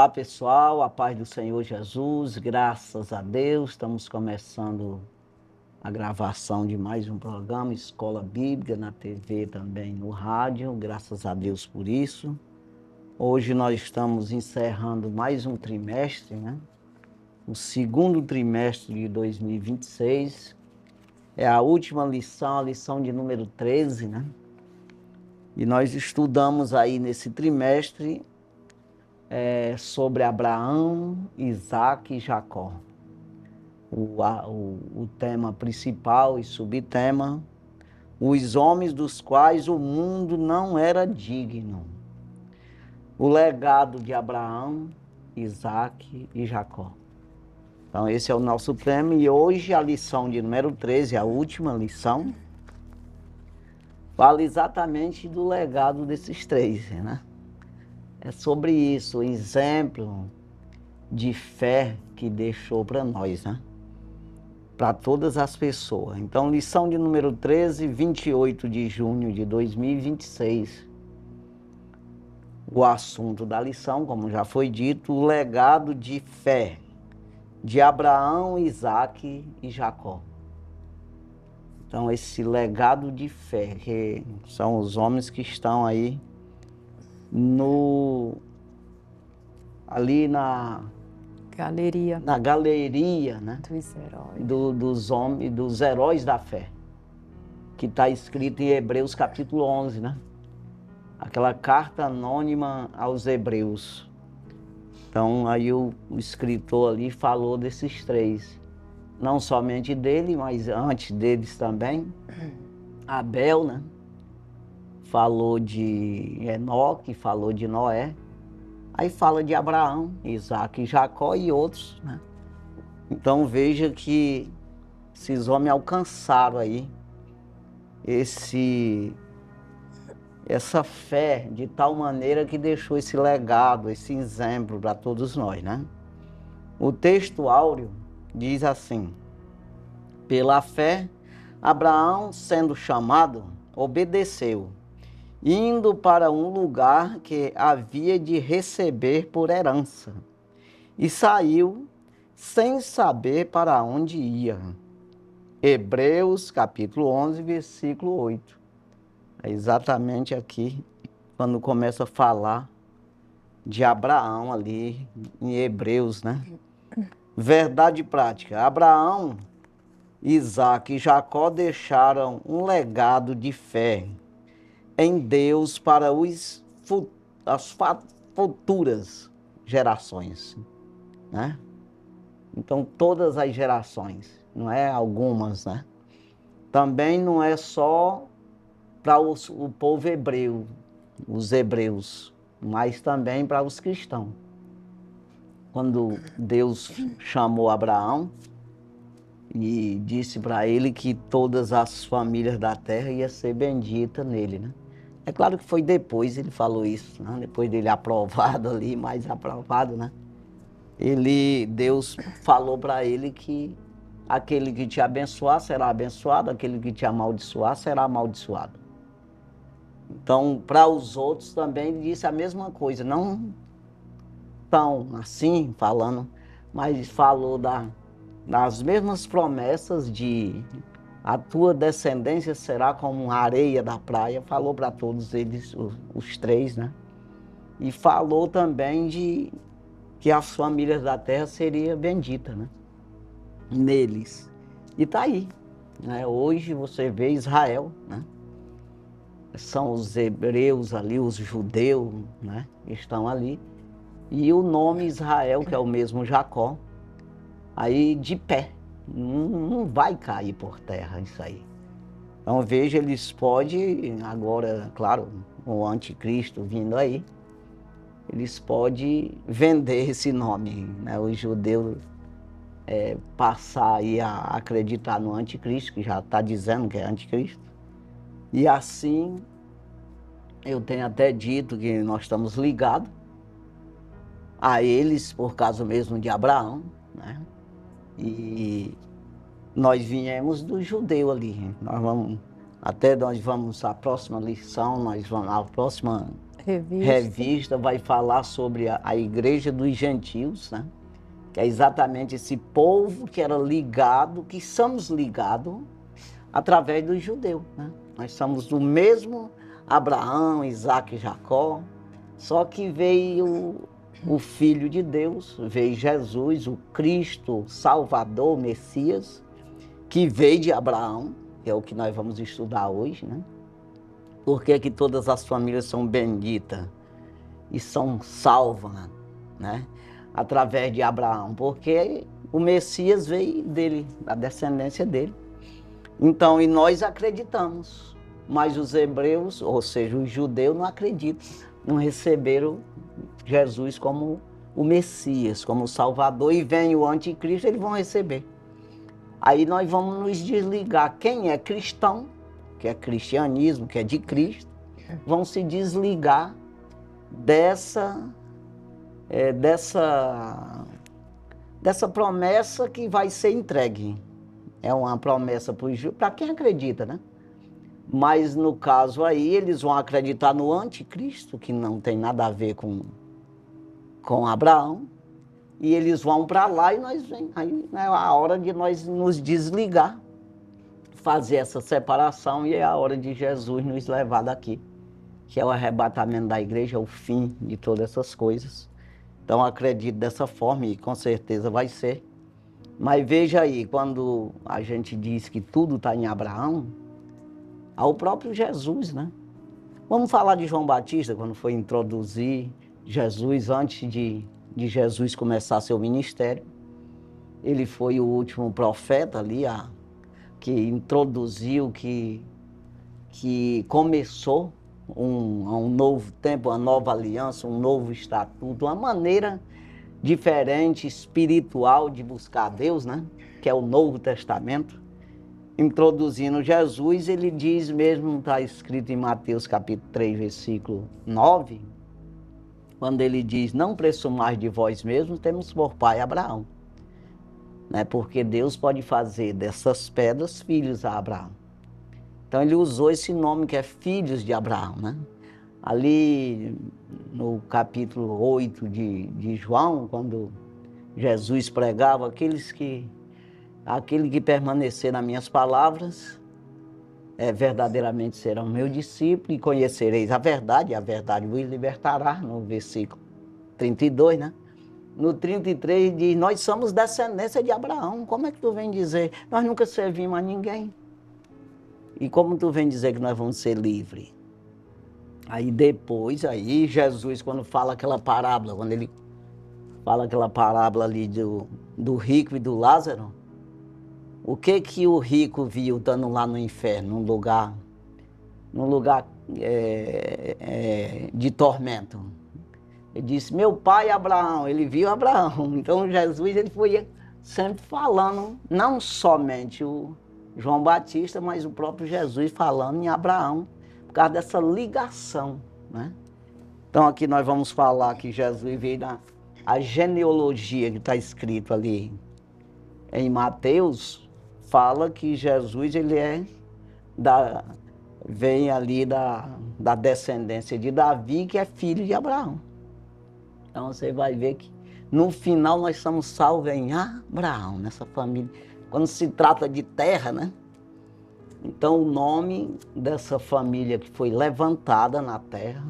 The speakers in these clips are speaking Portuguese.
Olá pessoal, a paz do Senhor Jesus, graças a Deus, estamos começando a gravação de mais um programa, Escola Bíblica, na TV também, no rádio, graças a Deus por isso. Hoje nós estamos encerrando mais um trimestre, né? O segundo trimestre de 2026, é a última lição, a lição de número 13, né? E nós estudamos aí nesse trimestre sobre Abraão, Isaque e Jacó. O tema principal e subtema, os homens dos quais o mundo não era digno. O legado de Abraão, Isaque e Jacó. Então esse é o nosso tema e hoje a lição de número 13, a última lição, fala exatamente do legado desses três, né? É sobre isso, o exemplo de fé que deixou para nós, né? Para todas as pessoas. Então, lição de número 13, 28 de junho de 2026. O assunto da lição, como já foi dito, o legado de fé de Abraão, Isaque e Jacó. Então, esse legado de fé, que são os homens que estão aí ali na galeria, né? Dos heróis. Dos homens, dos heróis da fé, que está escrito em Hebreus capítulo 11, né? Aquela carta anônima aos Hebreus. Então aí o escritor ali falou desses três, não somente dele, mas antes deles também. Abel, né? Falou de Enoque, falou de Noé. Aí fala de Abraão, Isaque, Jacó e outros, né? Então veja que esses homens alcançaram aí essa fé de tal maneira que deixou esse legado, esse exemplo para todos nós, né? O texto áureo diz assim: pela fé, Abraão, sendo chamado, obedeceu, indo para um lugar que havia de receber por herança, e saiu sem saber para onde ia. Hebreus capítulo 11, versículo 8. É exatamente aqui, quando começa a falar de Abraão ali em Hebreus, né? Verdade prática. Abraão, Isaque e Jacó deixaram um legado de fé em Deus para as futuras gerações, né? Então, todas as gerações, não é algumas, né? Também não é só para o povo hebreu, os hebreus, mas também para os cristãos. Quando Deus chamou Abraão e disse para ele que todas as famílias da terra iam ser benditas nele, né? É claro que foi depois ele falou isso, né? Depois dele aprovado ali, mais aprovado, né? Deus falou para ele que aquele que te abençoar será abençoado, aquele que te amaldiçoar será amaldiçoado. Então, para os outros também ele disse a mesma coisa, não tão assim falando, mas falou das mesmas promessas de a tua descendência será como a areia da praia, falou para todos eles, os três, né? E falou também de que as famílias da terra seriam benditas, né? Neles. E está aí, né? Hoje você vê Israel, né? São os hebreus ali, os judeus, né? Estão ali. E o nome Israel, que é o mesmo Jacó, aí de pé. Não vai cair por terra isso aí. Então veja, eles podem, agora, claro, o anticristo vindo aí, eles podem vender esse nome, né? Os judeus passar aí a acreditar no anticristo, que já está dizendo que é anticristo. E assim, eu tenho até dito que nós estamos ligados a eles por causa mesmo de Abraão, né? E nós viemos do judeu ali. Nós vamos a próxima lição, a próxima revista vai falar sobre a igreja dos gentios, né? Que é exatamente esse povo que era ligado, que somos ligados através dos judeus, né? Nós somos do mesmo Abraão, Isaac e Jacó, só que veio o Filho de Deus, veio Jesus, o Cristo, Salvador, Messias, que veio de Abraão, que é o que nós vamos estudar hoje, né? Por que que todas as famílias são benditas e são salvas, né? Através de Abraão, porque o Messias veio dele, da descendência dele. Então, e nós acreditamos, mas os hebreus, ou seja, os judeus não acreditam, não receberam Jesus como o Messias, como o Salvador, e vem o anticristo, eles vão receber. Aí nós vamos nos desligar. Quem é cristão, que é cristianismo, que é de Cristo, vão se desligar dessa promessa que vai ser entregue. É uma promessa para quem acredita, né? Mas no caso aí, eles vão acreditar no anticristo, que não tem nada a ver com Abraão, e eles vão para lá e aí é a hora de nós nos desligar, fazer essa separação, e é a hora de Jesus nos levar daqui, que é o arrebatamento da igreja, é o fim de todas essas coisas. Então acredito dessa forma e com certeza vai ser. Mas veja aí, quando a gente diz que tudo está em Abraão, ao próprio Jesus, né? Vamos falar de João Batista, quando foi introduzir Jesus, antes de Jesus começar seu ministério. Ele foi o último profeta ali, que introduziu, que começou um novo tempo, uma nova aliança, um novo estatuto, uma maneira diferente, espiritual de buscar a Deus, né? Que é o Novo Testamento. Introduzindo Jesus, ele diz mesmo, está escrito em Mateus capítulo 3, versículo 9, quando ele diz, não presumais de vós mesmos, temos por pai Abraão. Né? Porque Deus pode fazer dessas pedras filhos a Abraão. Então ele usou esse nome que é filhos de Abraão, né? Ali no capítulo 8 de João, quando Jesus pregava, aquele que permanecer nas minhas palavras, verdadeiramente serão meu discípulo, e conhecereis a verdade vos libertará, no versículo 32, né? No 33 diz, nós somos descendência de Abraão. Como é que tu vem dizer? Nós nunca servimos a ninguém. E como tu vem dizer que nós vamos ser livres? Aí depois, Jesus, quando fala aquela parábola, quando ele fala aquela parábola ali do rico e do Lázaro, o que o rico viu estando lá no inferno, num lugar de tormento? Ele disse, meu pai Abraão, ele viu Abraão. Então Jesus, ele foi sempre falando, não somente o João Batista, mas o próprio Jesus falando em Abraão, por causa dessa ligação, né? Então aqui nós vamos falar que Jesus veio a genealogia que está escrito ali em Mateus, fala que Jesus ele vem ali da descendência de Davi, que é filho de Abraão. Então você vai ver que no final nós somos salvos em Abraão, nessa família. Quando se trata de terra, né? Então o nome dessa família que foi levantada na terra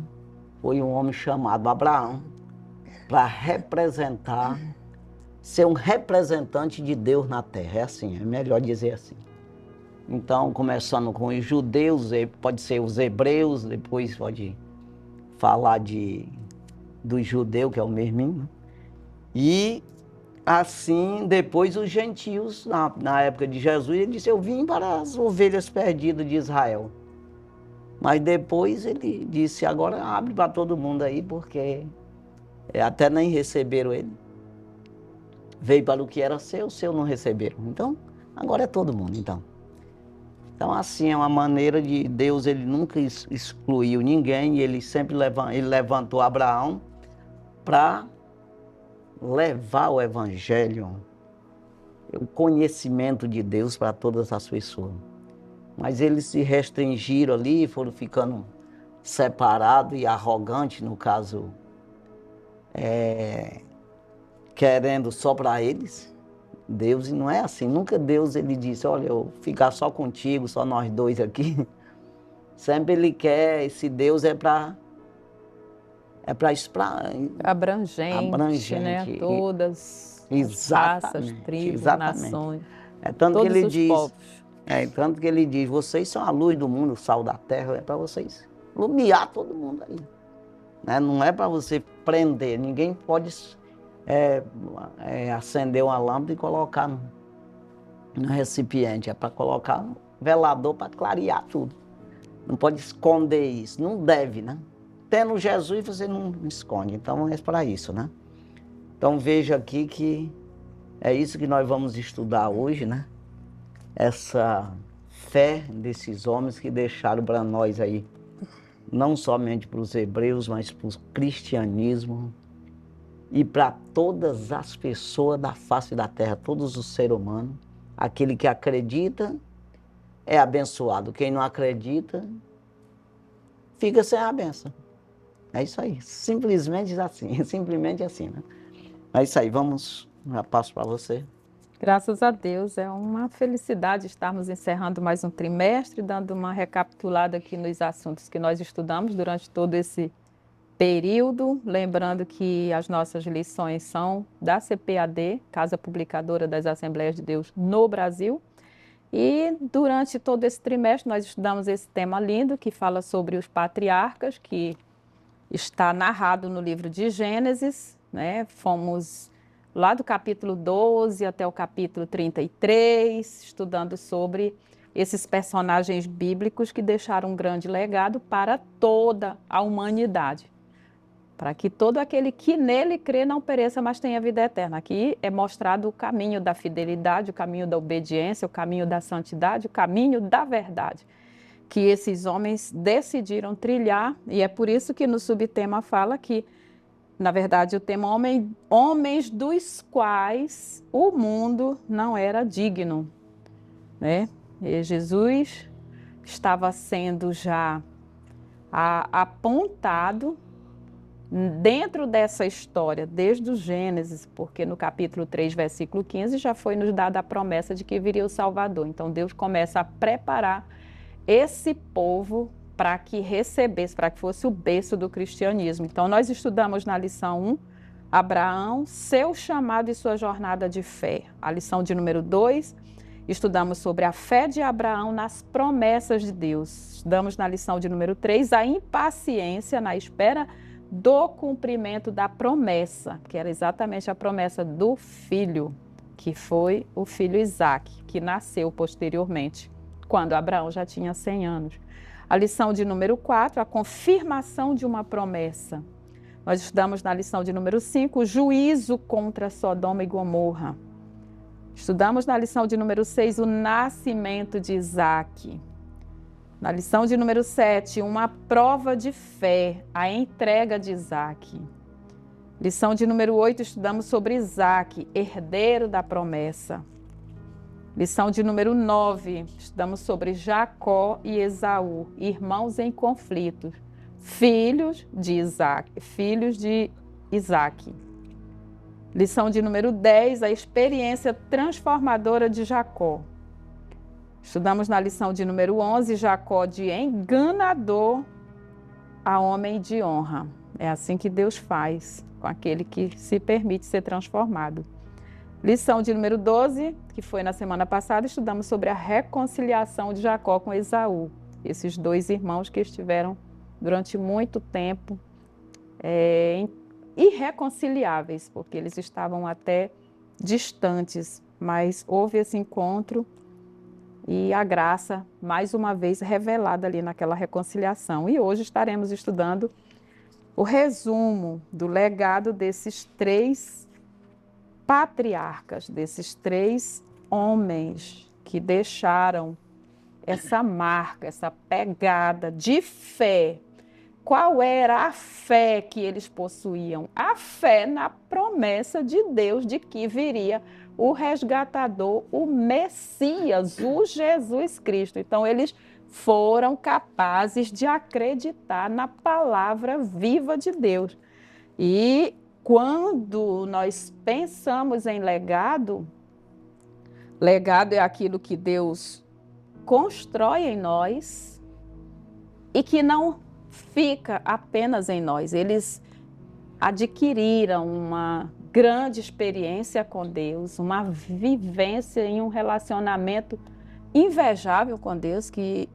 foi um homem chamado Abraão, para representar, ser um representante de Deus na terra. É assim, é melhor dizer assim. Então, começando com os judeus, pode ser os hebreus, depois pode falar do judeu, que é o mesmo. E assim, depois os gentios, na época de Jesus, ele disse, eu vim para as ovelhas perdidas de Israel. Mas depois ele disse, agora abre para todo mundo aí, porque até nem receberam ele. Veio para o que era seu não receberam. Então, agora é todo mundo, então. Então, assim, é uma maneira de Deus, ele nunca excluiu ninguém, e ele sempre levantou Abraão para levar o evangelho, o conhecimento de Deus para todas as pessoas. Mas eles se restringiram ali, foram ficando separado e arrogante, no caso, querendo só para eles. Deus, e não é assim. Nunca Deus ele disse, olha, eu ficar só contigo, só nós dois aqui. Sempre ele quer, esse Deus é para abrangente, né? Todas as raças, tribos, nações, tanto todos que ele os diz, povos. Tanto que ele diz, vocês são a luz do mundo, o sal da terra, é para vocês iluminar todo mundo aí. Né? Não é para você prender, ninguém pode acender uma lâmpada e colocar no recipiente, é para colocar um velador para clarear tudo. Não pode esconder isso, não deve, né? Tendo Jesus, você não esconde, então é para isso, né? Então veja aqui que é isso que nós vamos estudar hoje, né? Essa fé desses homens que deixaram para nós aí, não somente para os hebreus, mas para o cristianismo e para todas as pessoas da face da terra, todos os seres humanos. Aquele que acredita é abençoado, quem não acredita fica sem a bênção. É isso aí, simplesmente assim, né? É isso aí, já passo para você. Graças a Deus, é uma felicidade estarmos encerrando mais um trimestre, dando uma recapitulada aqui nos assuntos que nós estudamos durante todo esse período, lembrando que as nossas lições são da CPAD, Casa Publicadora das Assembleias de Deus no Brasil, e durante todo esse trimestre nós estudamos esse tema lindo que fala sobre os patriarcas, que está narrado no livro de Gênesis, né? Fomos lá do capítulo 12 até o capítulo 33, estudando sobre esses personagens bíblicos que deixaram um grande legado para toda a humanidade, para que todo aquele que nele crê não pereça, mas tenha vida eterna. Aqui é mostrado o caminho da fidelidade, o caminho da obediência, o caminho da santidade, o caminho da verdade, que esses homens decidiram trilhar, e é por isso que no subtema fala que, na verdade, o tema homens dos quais o mundo não era digno, né? E Jesus estava sendo já apontado dentro dessa história, desde o Gênesis, porque no capítulo 3, versículo 15, já foi nos dada a promessa de que viria o Salvador. Então Deus começa a preparar esse povo para que recebesse, para que fosse o berço do cristianismo. Então, nós estudamos na lição 1, Abraão, seu chamado e sua jornada de fé. A lição de número 2, estudamos sobre a fé de Abraão nas promessas de Deus. Estudamos na lição de número 3, a impaciência na espera do cumprimento da promessa, que era exatamente a promessa do filho, que foi o filho Isaque, que nasceu posteriormente, quando Abraão já tinha 100 anos. A lição de número 4, a confirmação de uma promessa. Nós estudamos na lição de número 5, o juízo contra Sodoma e Gomorra. Estudamos na lição de número 6, o nascimento de Isaque. Na lição de número 7, uma prova de fé, a entrega de Isaque. Lição de número 8, estudamos sobre Isaque, herdeiro da promessa. Lição de número 9, estudamos sobre Jacó e Esaú, irmãos em conflito, filhos de Isaque. Lição de número 10, a experiência transformadora de Jacó. Estudamos na lição de número 11, Jacó de enganador a homem de honra. É assim que Deus faz com aquele que se permite ser transformado. Lição de número 12, que foi na semana passada, estudamos sobre a reconciliação de Jacó com Esaú. Esses dois irmãos que estiveram durante muito tempo irreconciliáveis, porque eles estavam até distantes, mas houve esse encontro e a graça, mais uma vez, revelada ali naquela reconciliação. E hoje estaremos estudando o resumo do legado desses três patriarcas, desses três homens que deixaram essa marca, essa pegada de fé. Qual era a fé que eles possuíam? A fé na promessa de Deus de que viria o resgatador, o Messias, o Jesus Cristo. Então, eles foram capazes de acreditar na palavra viva de Deus. E quando nós pensamos em legado, legado é aquilo que Deus constrói em nós e que não fica apenas em nós. Eles adquiriram uma grande experiência com Deus, uma vivência em um relacionamento invejável com Deus, que,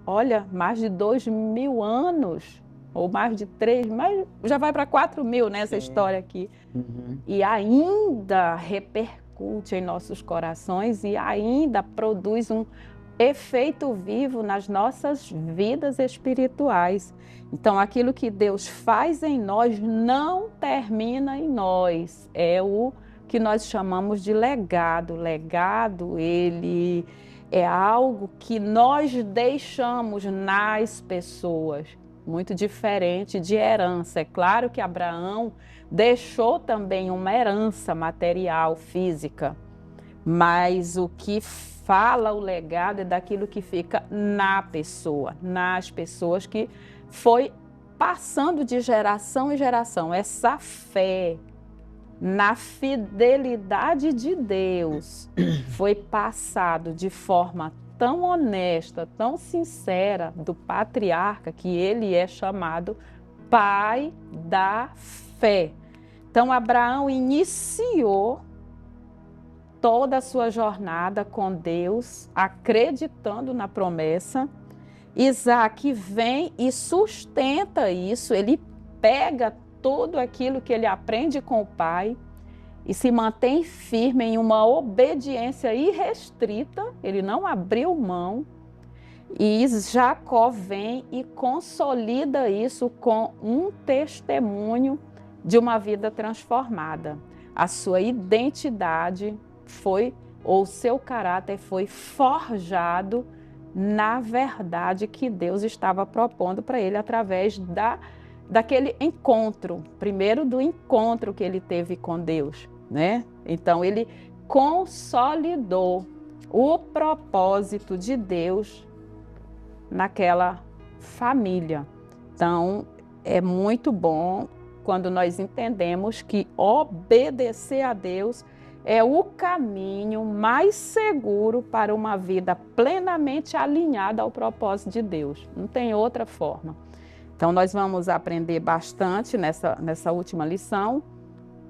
olha, mais de 2.000 anos, ou mais de 3, mas já vai para 4.000 nessa história aqui. E ainda repercute em nossos corações e ainda produz um efeito vivo nas nossas vidas espirituais. Então, aquilo que Deus faz em nós não termina em nós. É o que nós chamamos de legado. Legado, ele é algo que nós deixamos nas pessoas, muito diferente de herança. É claro que Abraão deixou também uma herança material, física, mas o que fala o legado é daquilo que fica na pessoa, nas pessoas, que foi passando de geração em geração. Essa fé na fidelidade de Deus foi passado de forma tão honesta, tão sincera do patriarca, que ele é chamado pai da fé. Então, Abraão iniciou toda a sua jornada com Deus, acreditando na promessa. Isaac vem e sustenta isso, ele pega tudo aquilo que ele aprende com o pai e se mantém firme em uma obediência irrestrita, ele não abriu mão. E Jacó vem e consolida isso com um testemunho de uma vida transformada. A sua identidade foi, ou seu caráter foi forjado na verdade que Deus estava propondo para ele através daquele encontro, primeiro do encontro que ele teve com Deus, né? Então ele consolidou o propósito de Deus naquela família. Então é muito bom quando nós entendemos que obedecer a Deus é o caminho mais seguro para uma vida plenamente alinhada ao propósito de Deus. Não tem outra forma. Então, nós vamos aprender bastante nessa última lição,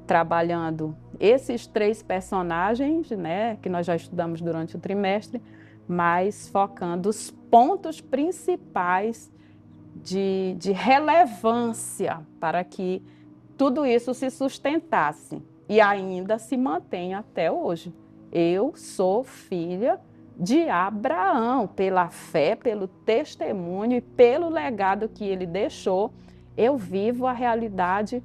trabalhando esses 3 personagens, né, que nós já estudamos durante o trimestre, mas focando os pontos principais de relevância para que tudo isso se sustentasse e ainda se mantém até hoje. Eu sou filha de Abraão, pela fé, pelo testemunho e pelo legado que ele deixou. Eu vivo a realidade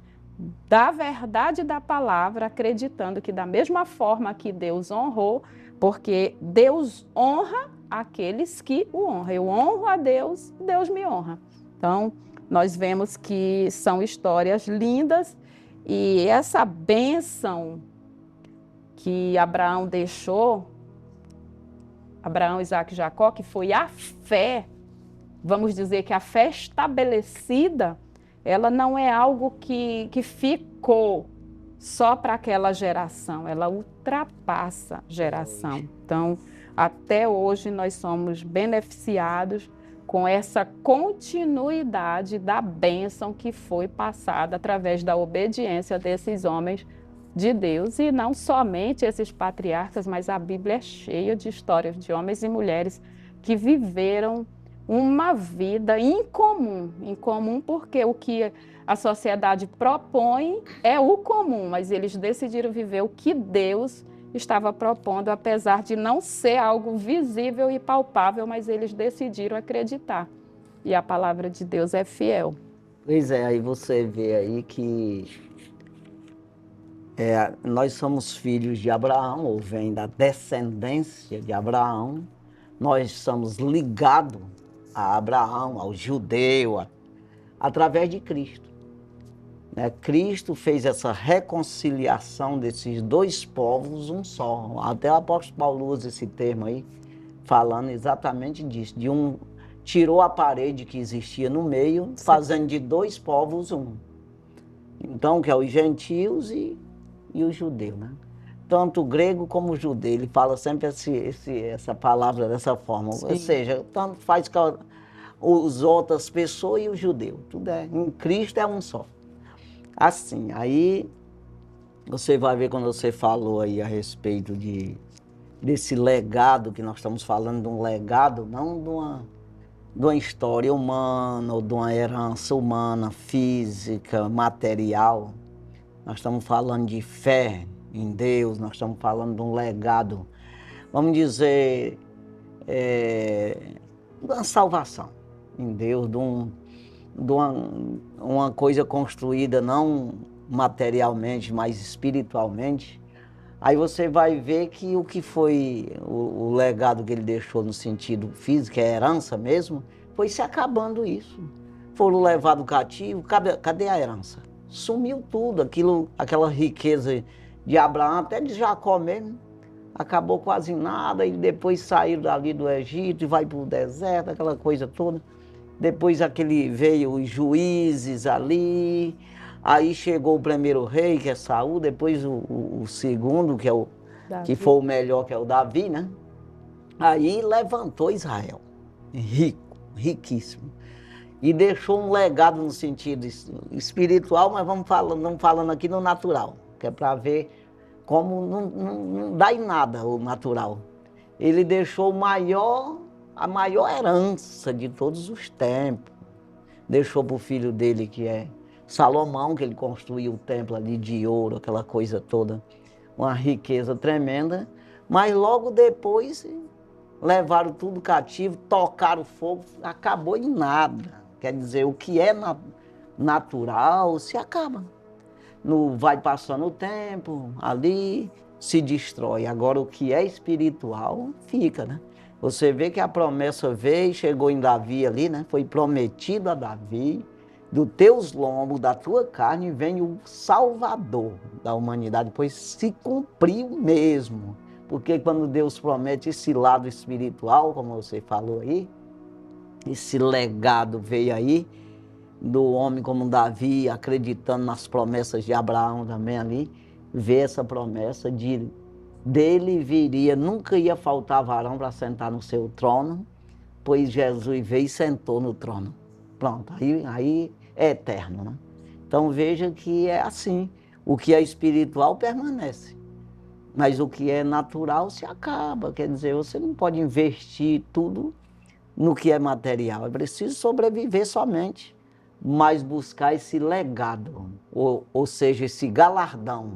da verdade da palavra, acreditando que da mesma forma que Deus honrou, porque Deus honra aqueles que o honram. Eu honro a Deus, Deus me honra. Então, nós vemos que são histórias lindas. E essa bênção que Abraão deixou, Abraão, Isaac e Jacó, que foi a fé, vamos dizer que a fé estabelecida, ela não é algo que ficou só para aquela geração, ela ultrapassa geração. Então, até hoje nós somos beneficiados com essa continuidade da bênção que foi passada através da obediência desses homens de Deus. E não somente esses patriarcas, mas a Bíblia é cheia de histórias de homens e mulheres que viveram uma vida incomum, porque o que a sociedade propõe é o comum, mas eles decidiram viver o que Deus estava propondo, apesar de não ser algo visível e palpável, mas eles decidiram acreditar. E a palavra de Deus é fiel. Pois é, aí você vê aí que nós somos filhos de Abraão, ou vem da descendência de Abraão. Nós somos ligados a Abraão, ao judeu, através de Cristo. Cristo fez essa reconciliação desses 2 povos, um só. Até o apóstolo Paulo usa esse termo aí, falando exatamente disso, tirou a parede que existia no meio, fazendo de dois povos um. Então, que é os gentios e os judeus, né? Tanto o grego como o judeu, ele fala sempre essa palavra dessa forma. Sim. Ou seja, tanto faz que os outras pessoas e o judeu. Tudo em Cristo é um só. Assim, aí você vai ver quando você falou aí a respeito desse legado, que nós estamos falando de um legado, não de uma história humana ou de uma herança humana, física, material. Nós estamos falando de fé em Deus, nós estamos falando de um legado, vamos dizer, de uma salvação em Deus, de uma coisa construída não materialmente, mas espiritualmente. Aí você vai ver que o que foi o legado que ele deixou no sentido físico, é herança mesmo, foi se acabando isso. Foram levados cativo, cadê a herança? Sumiu tudo, aquela riqueza de Abraão, até de Jacó mesmo, acabou quase nada, e depois saíram dali do Egito e vai para o deserto, aquela coisa toda. Depois veio os juízes ali, aí chegou o primeiro rei, que é Saul, depois o segundo, que foi o melhor, que é o Davi, né? Aí levantou Israel, rico, riquíssimo. E deixou um legado no sentido espiritual, mas vamos falando aqui no natural, que é para ver como não dá em nada o natural. Ele deixou a maior herança de todos os tempos. Deixou para o filho dele, que é Salomão, que ele construiu o templo ali de ouro, aquela coisa toda, uma riqueza tremenda, mas logo depois levaram tudo cativo, tocaram fogo, acabou em nada. Quer dizer, o que é natural se acaba. Vai passando o tempo, ali se destrói. Agora, o que é espiritual fica, né? Você vê que a promessa veio, chegou em Davi ali, né? Foi prometido a Davi, dos teus lombos, da tua carne, vem o Salvador da humanidade, pois se cumpriu mesmo. Porque quando Deus promete esse lado espiritual, como você falou aí, esse legado veio aí, do homem como Davi, acreditando nas promessas de Abraão também ali, vê essa promessa dele viria, nunca ia faltar varão para sentar no seu trono, pois Jesus veio e sentou no trono. Pronto, aí é eterno, né? Então veja que é assim, o que é espiritual permanece, mas o que é natural se acaba. Quer dizer, você não pode investir tudo no que é material, é preciso sobreviver somente, mas buscar esse legado, ou seja, esse galardão,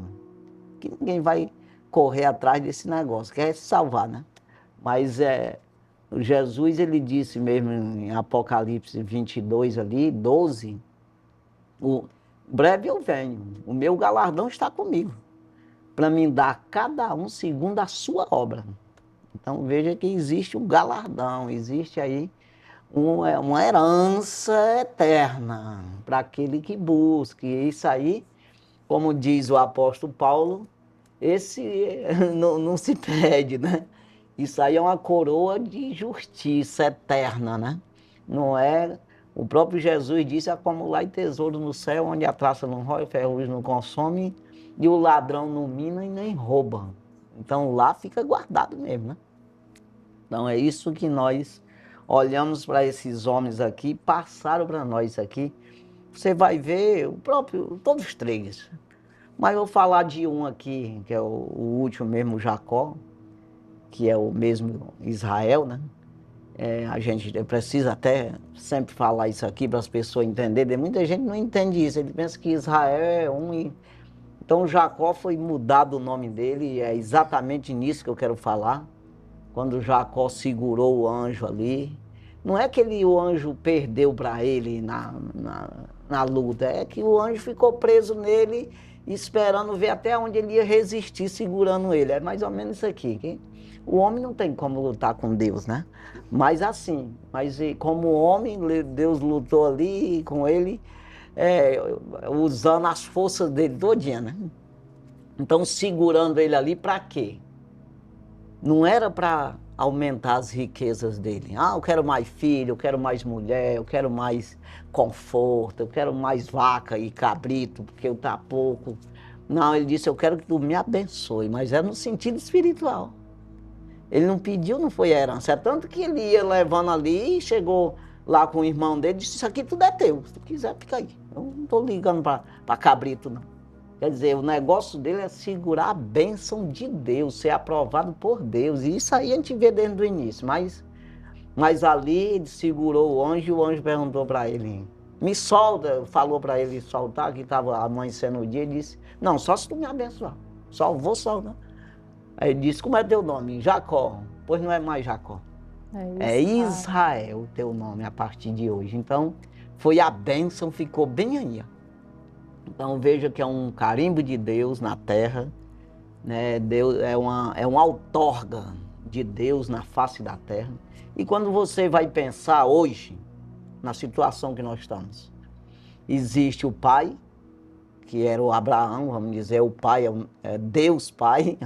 que ninguém vai correr atrás desse negócio, quer se salvar, né? Mas Jesus, ele disse mesmo em Apocalipse 22 ali, 12, breve eu venho, o meu galardão está comigo, para me dar a cada um segundo a sua obra. Então veja que existe um galardão, existe aí uma herança eterna para aquele que busca. E isso aí, como diz o apóstolo Paulo, esse não se perde, né? Isso aí é uma coroa de justiça eterna, né? Não é... O próprio Jesus disse: acumular tesouro no céu, onde a traça não rói, o ferrugem não consome, e o ladrão não mina e nem rouba. Então lá fica guardado mesmo, né? Então é isso que nós olhamos para esses homens aqui, passaram para nós aqui. Você vai ver todos os três. Mas eu vou falar de um aqui, que é o último mesmo, Jacó, que é o mesmo Israel, né? A gente precisa até sempre falar isso aqui para as pessoas entenderem. Muita gente não entende isso, ele pensa que Israel é um. Então Jacó foi mudado o nome dele, e é exatamente nisso que eu quero falar. Quando Jacó segurou o anjo ali, não é que o anjo perdeu para ele na luta, é que o anjo ficou preso nele, esperando ver até onde ele ia resistir, segurando ele. É mais ou menos isso aqui. O homem não tem como lutar com Deus, né? Mas assim, como homem, Deus lutou ali com ele, usando as forças dele todinha, né? Então, segurando ele ali para quê? não era para aumentar as riquezas dele. Ah, eu quero mais filho, eu quero mais mulher, eu quero mais conforto, eu quero mais vaca e cabrito, porque eu tá pouco. Não, ele disse, eu quero que tu me abençoe, mas é no sentido espiritual. Ele não pediu, não foi herança. É tanto que ele ia levando ali e chegou lá com o irmão dele e disse, isso aqui tudo é teu. Se tu quiser, fica aí. Eu não estou ligando para cabrito, não. Quer dizer, o negócio dele é segurar a bênção de Deus, ser aprovado por Deus. E isso aí a gente vê desde o início. Mas ali ele segurou o anjo e o anjo perguntou para ele, me solta, falou para ele soltar, que estava amanhecendo o dia, e disse, não, só se tu me abençoar. Só vou soltar. Aí ele disse, como é teu nome? Jacó. Pois não é mais Jacó. É Israel o teu nome a partir de hoje. Então, foi a bênção, ficou bem aí. Então, veja que é um carimbo de Deus na terra, né? Deus é uma outorga de Deus na face da terra. E quando você vai pensar hoje, na situação que nós estamos, existe o pai, que era o Abraão, vamos dizer, o pai, é Deus Pai,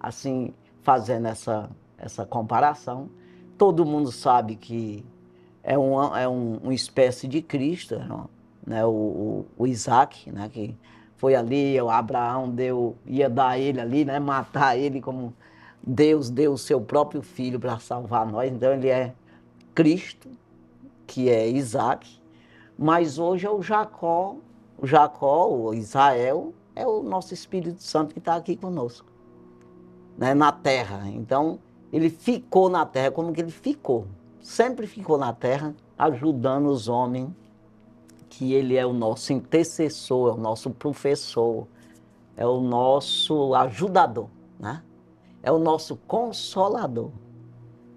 assim, fazendo essa comparação. Todo mundo sabe que é uma espécie de Cristo, né? O Isaac, né? Que foi ali, o Abraão ia dar ele ali, né? Matar ele, como Deus deu o seu próprio filho para salvar nós. Então ele é Cristo, que é Isaac, mas hoje é o Jacó, o Israel, é o nosso Espírito Santo que está aqui conosco, né, na terra. Então, ele ficou na terra, como que ele ficou? Sempre ficou na terra, ajudando os homens, que ele é o nosso intercessor, é o nosso professor, é o nosso ajudador, né? É o nosso consolador.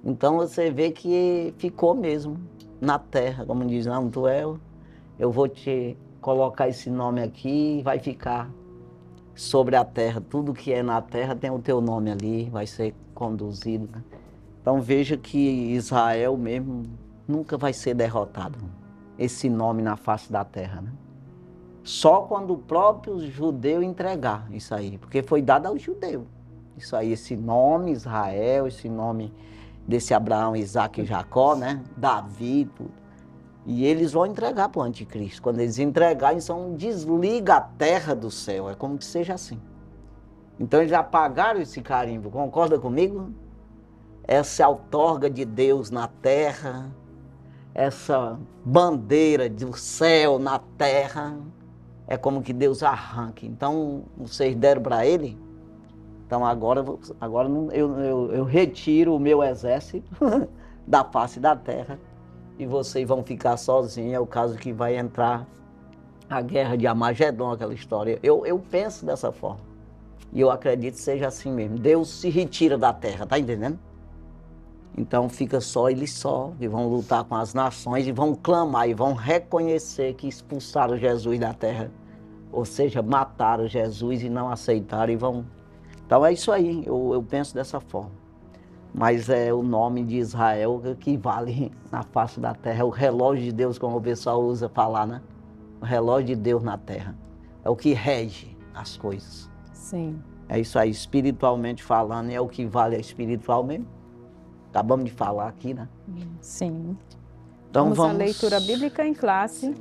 Então, você vê que ficou mesmo na terra, como diz, não, eu vou te colocar esse nome aqui e vai ficar sobre a terra. Tudo que é na terra tem o teu nome ali, vai ser conduzido, né? Então veja que Israel mesmo nunca vai ser derrotado. Esse nome na face da terra, né? Só quando o próprio judeu entregar isso aí, porque foi dado ao judeu. Isso aí, esse nome Israel, esse nome desse Abraão, Isaac e Jacó, né? Davi, tudo. E eles vão entregar para o anticristo. Quando eles entregarem, então desliga a terra do céu. É como que seja assim. Então eles apagaram esse carimbo. Concorda comigo? Essa outorga de Deus na terra, essa bandeira do céu na terra, é como que Deus arranque. Então, vocês deram para ele? Então agora eu retiro o meu exército da face da terra e vocês vão ficar sozinhos. É o caso que vai entrar a guerra de Armagedon, aquela história. Eu penso dessa forma. E eu acredito que seja assim mesmo. Deus se retira da terra, tá entendendo? Então fica só eles só, e vão lutar com as nações, e vão clamar, e vão reconhecer que expulsaram Jesus da terra. Ou seja, mataram Jesus e não aceitaram, e vão... Então é isso aí, eu penso dessa forma. Mas é o nome de Israel que vale na face da terra. É o relógio de Deus, como o pessoal usa falar, né? O relógio de Deus na terra. É o que rege as coisas. Sim. É isso aí, espiritualmente falando, é o que vale a espiritual mesmo. Acabamos de falar aqui, né? Sim. Então vamos à leitura bíblica em classe.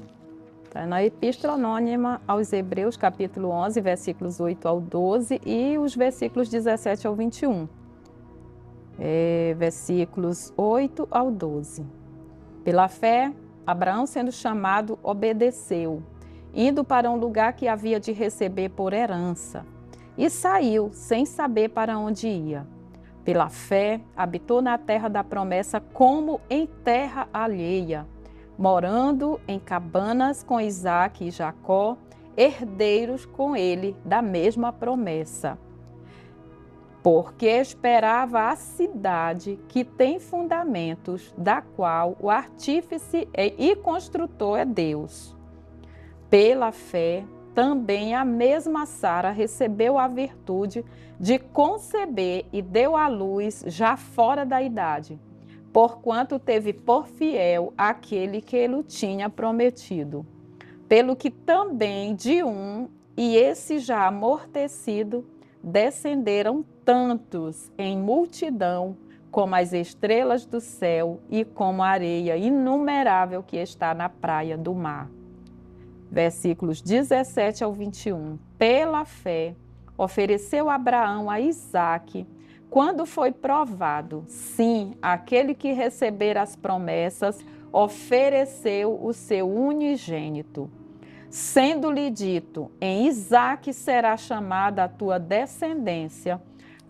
Está na Epístola Anônima aos Hebreus, capítulo 11, versículos 8 ao 12 e os versículos 17 ao 21. Versículos 8 ao 12. Pela fé, Abraão, sendo chamado, obedeceu, indo para um lugar que havia de receber por herança, e saiu sem saber para onde ia. Pela fé, habitou na terra da promessa como em terra alheia, morando em cabanas com Isaque e Jacó, herdeiros com ele da mesma promessa. Porque esperava a cidade que tem fundamentos, da qual o artífice e construtor é Deus. Pela fé, também a mesma Sara recebeu a virtude de conceber e deu à luz já fora da idade, porquanto teve por fiel aquele que ele tinha prometido. Pelo que também de um, e esse já amortecido, descenderam tantos em multidão como as estrelas do céu e como a areia inumerável que está na praia do mar. Versículos 17 ao 21. Pela fé, ofereceu Abraão a Isaque, quando foi provado. Sim, aquele que recebera as promessas ofereceu o seu unigênito. Sendo-lhe dito, em Isaque será chamada a tua descendência,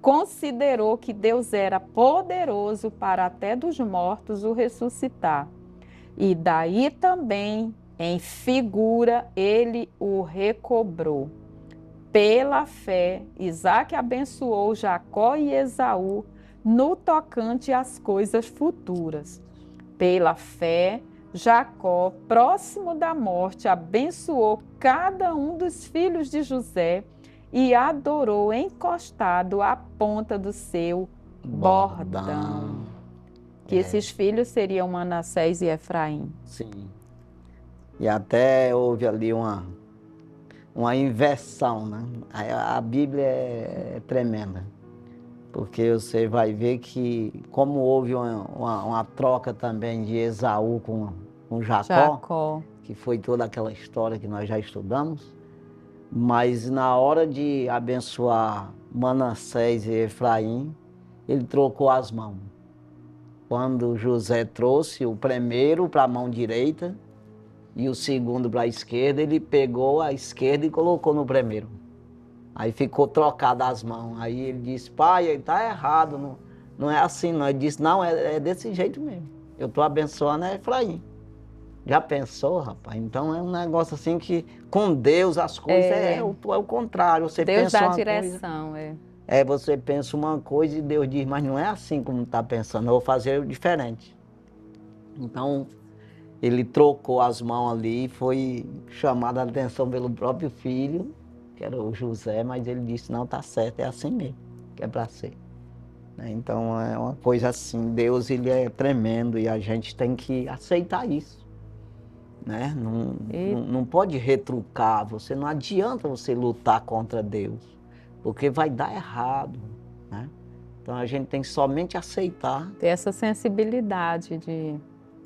considerou que Deus era poderoso para até dos mortos o ressuscitar. E daí também, em figura, ele o recobrou. Pela fé, Isaque abençoou Jacó e Esaú no tocante às coisas futuras. Pela fé, Jacó, próximo da morte, abençoou cada um dos filhos de José e adorou encostado à ponta do seu bordão. Que esses filhos seriam Manassés e Efraim. Sim. E até houve ali uma inversão, né? A Bíblia é tremenda, porque você vai ver que, como houve uma troca também de Esaú com Jacó, que foi toda aquela história que nós já estudamos, mas na hora de abençoar Manassés e Efraim, ele trocou as mãos. Quando José trouxe o primeiro para a mão direita e o segundo para a esquerda, ele pegou a esquerda e colocou no primeiro. Aí ficou trocado as mãos. Aí ele disse, pai, ele está errado, não é assim não. Ele disse, não, é desse jeito mesmo. Eu estou abençoando Efraim. Já pensou, rapaz? Então é um negócio assim que com Deus as coisas é o contrário. Você Deus pensa dá uma direção, coisa, você pensa uma coisa e Deus diz, mas não é assim como está pensando, eu vou fazer diferente. Então, ele trocou as mãos ali, foi chamado a atenção pelo próprio filho, que era o José, mas ele disse, não, tá certo, é assim mesmo, que é para ser. Então, é uma coisa assim, Deus, ele é tremendo e a gente tem que aceitar isso. Né? Não pode retrucar, não adianta você lutar contra Deus, porque vai dar errado, né? Então a gente tem que somente aceitar. Ter essa sensibilidade de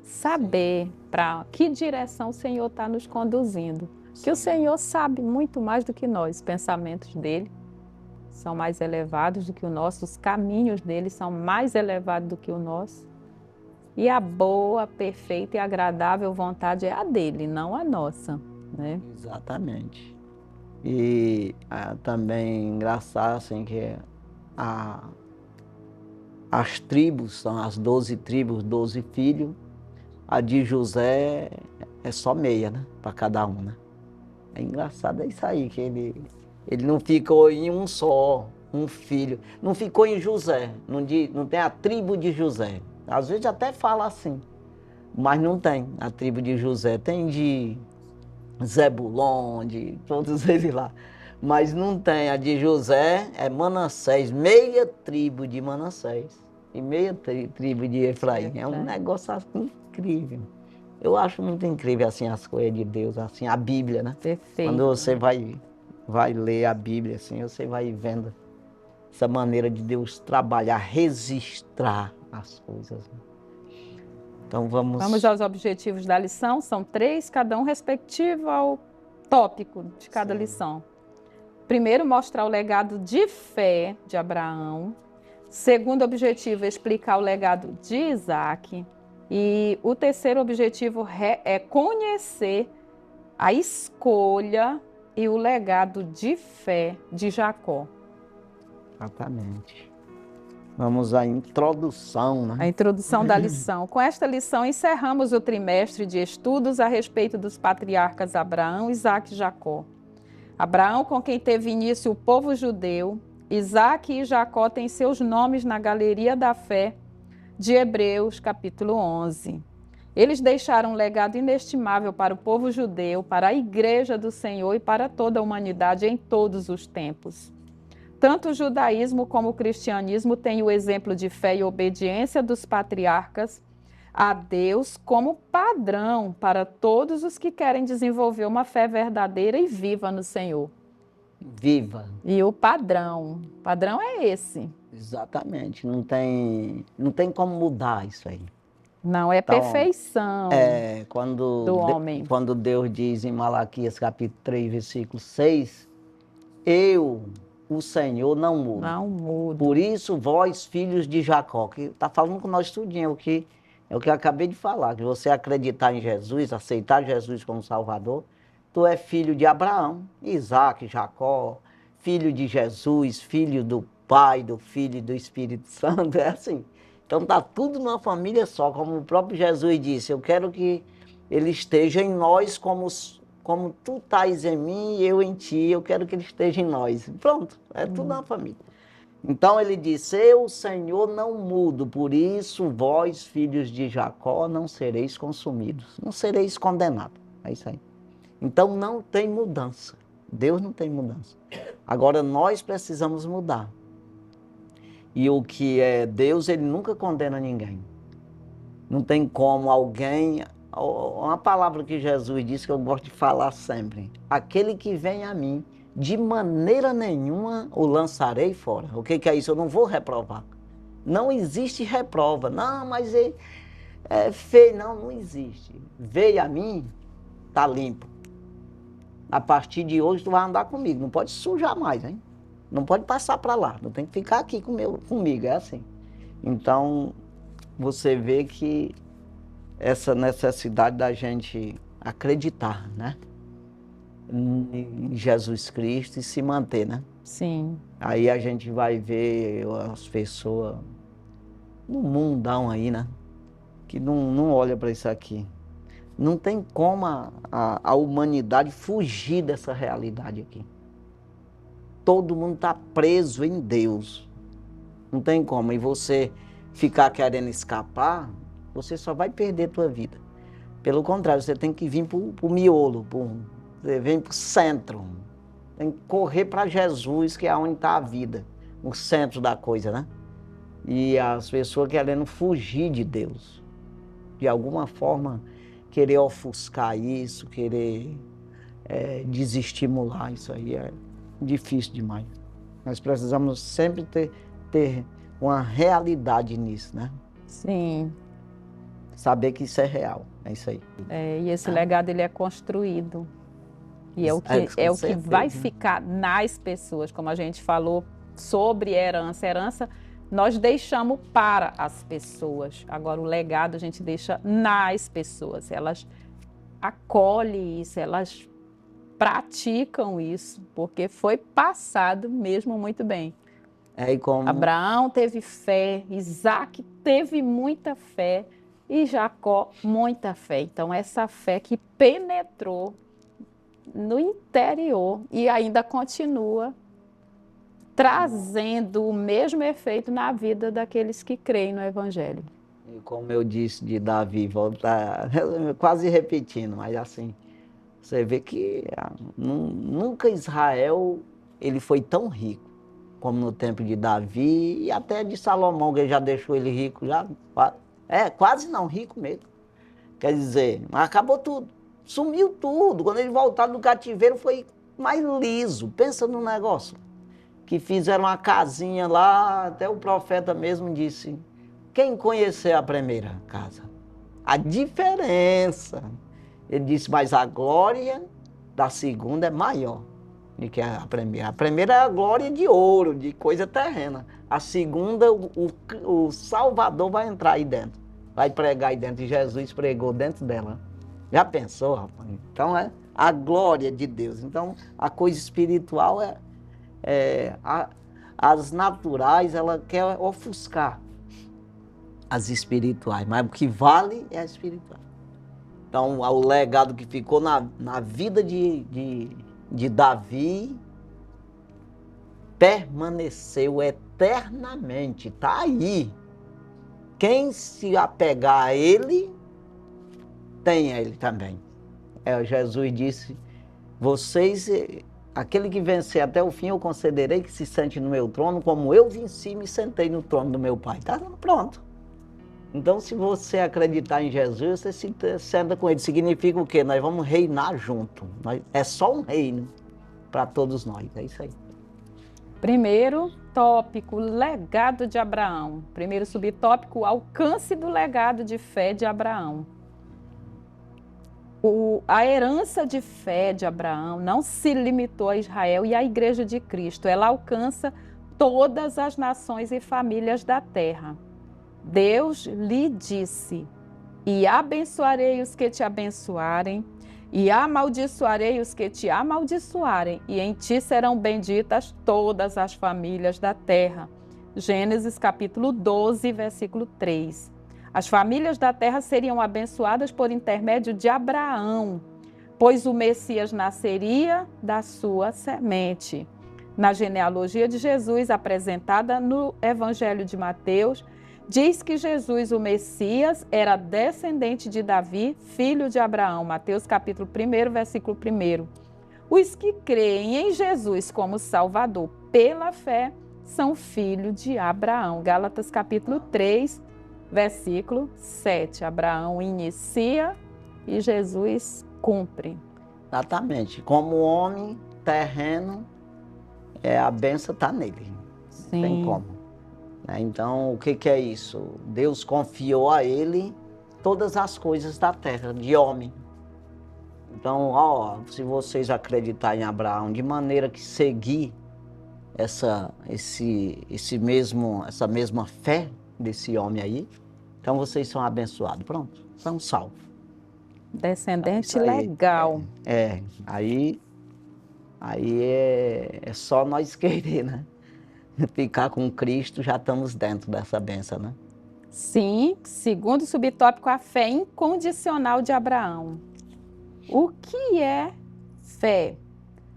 saber para que direção o Senhor está nos conduzindo. Sim. Que o Senhor sabe muito mais do que nós, os pensamentos dele são mais elevados do que o nosso, os caminhos dele são mais elevados do que o nosso. E a boa, perfeita e agradável vontade é a dele, não a nossa, né? Exatamente. E também engraçado assim que as tribos são as 12 tribos, 12 filhos. A de José é só meia, né? Para cada um, né? É engraçado, é isso aí, que ele não ficou em um só, um filho. Não ficou em José, não tem a tribo de José. Às vezes até fala assim, mas não tem a tribo de José. Tem de Zebulon, de todos eles lá. Mas não tem. A de José é Manassés, meia tribo de Manassés e meia tribo de Efraim. É um negócio incrível. Eu acho muito incrível assim as coisas de Deus, assim a Bíblia, né? Perfeito. Quando você vai ler a Bíblia, assim, você vai vendo essa maneira de Deus trabalhar, registrar as coisas. Então Vamos aos objetivos da lição, são 3, cada um respectivo ao tópico de cada lição. Primeiro, mostrar o legado de fé de Abraão. Segundo objetivo, explicar o legado de Isaque. E o terceiro objetivo é conhecer a escolha e o legado de fé de Jacó. Exatamente. Vamos à introdução, né? A introdução da lição. Com esta lição, encerramos o trimestre de estudos a respeito dos patriarcas Abraão, Isaque e Jacó. Abraão, com quem teve início o povo judeu, Isaque e Jacó têm seus nomes na galeria da fé de Hebreus, capítulo 11. Eles deixaram um legado inestimável para o povo judeu, para a igreja do Senhor e para toda a humanidade em todos os tempos. Tanto o judaísmo como o cristianismo têm o exemplo de fé e obediência dos patriarcas a Deus como padrão para todos os que querem desenvolver uma fé verdadeira e viva no Senhor. viva. E o padrão é esse. Exatamente. Não tem como mudar isso aí. Não é Então, perfeição do homem. quando Deus diz em Malaquias capítulo 3, versículo 6, eu, o Senhor, não mudo. Não mudo. Por isso, vós, filhos de Jacó, que está falando com nós tudinho, é o que eu acabei de falar, que você acreditar em Jesus, aceitar Jesus como Salvador, tu é filho de Abraão, Isaac, Jacó, filho de Jesus, filho do Pai, do Filho e do Espírito Santo, é assim. Então está tudo numa família só, como o próprio Jesus disse, eu quero que ele esteja em nós como tu estás em mim e eu em ti, eu quero que ele esteja em nós. Pronto, é tudo uma família. Então ele disse, eu, Senhor, não mudo, por isso vós, filhos de Jacó, não sereis consumidos, não sereis condenados. É isso aí. Então não tem mudança. Deus não tem mudança. Agora nós precisamos mudar. E o que é Deus, ele nunca condena ninguém. Não tem como alguém... Uma palavra que Jesus disse que eu gosto de falar sempre. Aquele que vem a mim, de maneira nenhuma o lançarei fora. O que é isso? Eu não vou reprovar. Não existe reprova. Não, mas é feio. Não, não existe. Veio a mim, tá limpo. A partir de hoje tu vai andar comigo. Não pode sujar mais, hein? Não pode passar para lá. Não tem que ficar aqui comigo. É assim. Então, você vê que essa necessidade da gente acreditar, né? Em Jesus Cristo e se manter, né? Sim. Aí a gente vai ver as pessoas no mundão aí, né? Que não olha para isso aqui. Não tem como a humanidade fugir dessa realidade aqui. Todo mundo está preso em Deus. Não tem como. E você ficar querendo escapar, você só vai perder a tua vida. Pelo contrário, você tem que vir para o miolo, você vem para o centro. Tem que correr para Jesus, que é onde está a vida, o centro da coisa, né? E as pessoas querendo fugir de Deus. De alguma forma, querer ofuscar isso, querer desestimular isso aí é difícil demais. Nós precisamos sempre ter uma realidade nisso, né? Sim. Saber que isso é real, é isso aí. E esse legado ele é construído. E é o que vai ficar nas pessoas, como a gente falou sobre herança. Herança nós deixamos para as pessoas. Agora o legado a gente deixa nas pessoas. Elas acolhem isso, elas praticam isso, porque foi passado mesmo muito bem. Abraão teve fé, Isaac teve muita fé e Jacó muita fé. Então essa fé que penetrou no interior e ainda continua trazendo o mesmo efeito na vida daqueles que creem no Evangelho. E como eu disse de Davi, voltar quase repetindo, mas assim, você vê que nunca Israel ele foi tão rico como no tempo de Davi e até de Salomão, que já deixou ele rico, já quase não, rico mesmo. Quer dizer, acabou tudo, sumiu tudo. Quando ele voltar do cativeiro foi mais liso. Pensa no negócio. Que fizeram uma casinha lá, até o profeta mesmo disse, quem conheceu a primeira casa? A diferença. Ele disse, mas a glória da segunda é maior do que a primeira. A primeira é a glória de ouro, de coisa terrena. A segunda, o Salvador vai entrar aí dentro. Vai pregar aí dentro. E Jesus pregou dentro dela. Já pensou, rapaz? Então é a glória de Deus. Então a coisa espiritual as naturais, ela quer ofuscar as espirituais. Mas o que vale é a espiritual. Então, o legado que ficou na vida de Davi permaneceu eternamente. Está aí. Quem se apegar a ele, tem a ele também. Jesus disse, aquele que vencer até o fim, eu concederei que se sente no meu trono, como eu venci e me sentei no trono do meu Pai. Está pronto. Então, se você acreditar em Jesus, você se senta com ele. Significa o quê? Nós vamos reinar junto. É só um reino. para todos nós. É isso aí. Primeiro tópico, legado de Abraão. Primeiro subtópico, alcance do legado de fé de Abraão. A herança de fé de Abraão não se limitou a Israel e à Igreja de Cristo. Ela alcança todas as nações e famílias da terra. Deus lhe disse: e abençoarei os que te abençoarem, e amaldiçoarei os que te amaldiçoarem, e em ti serão benditas todas as famílias da terra. Gênesis capítulo 12, versículo 3. As famílias da terra seriam abençoadas por intermédio de Abraão, pois o Messias nasceria da sua semente. Na genealogia de Jesus, apresentada no Evangelho de Mateus, diz que Jesus, o Messias, era descendente de Davi, filho de Abraão. Mateus capítulo 1, versículo 1. Os que creem em Jesus como Salvador pela fé são filhos de Abraão. Gálatas capítulo 3, versículo 7. Abraão inicia e Jesus cumpre. Exatamente. Como homem terreno, a bênção está nele. Sim. Não tem como. Então, o que é isso? Deus confiou a ele todas as coisas da terra, de homem. Então, se vocês acreditarem em Abraão, de maneira que seguir essa mesma fé desse homem aí, então vocês são abençoados. Pronto, são salvos. Descendente legal. Aí é só nós querer, né? Ficar com Cristo, já estamos dentro dessa bênção, né? Sim, segundo subtópico, a fé incondicional de Abraão. O que é fé?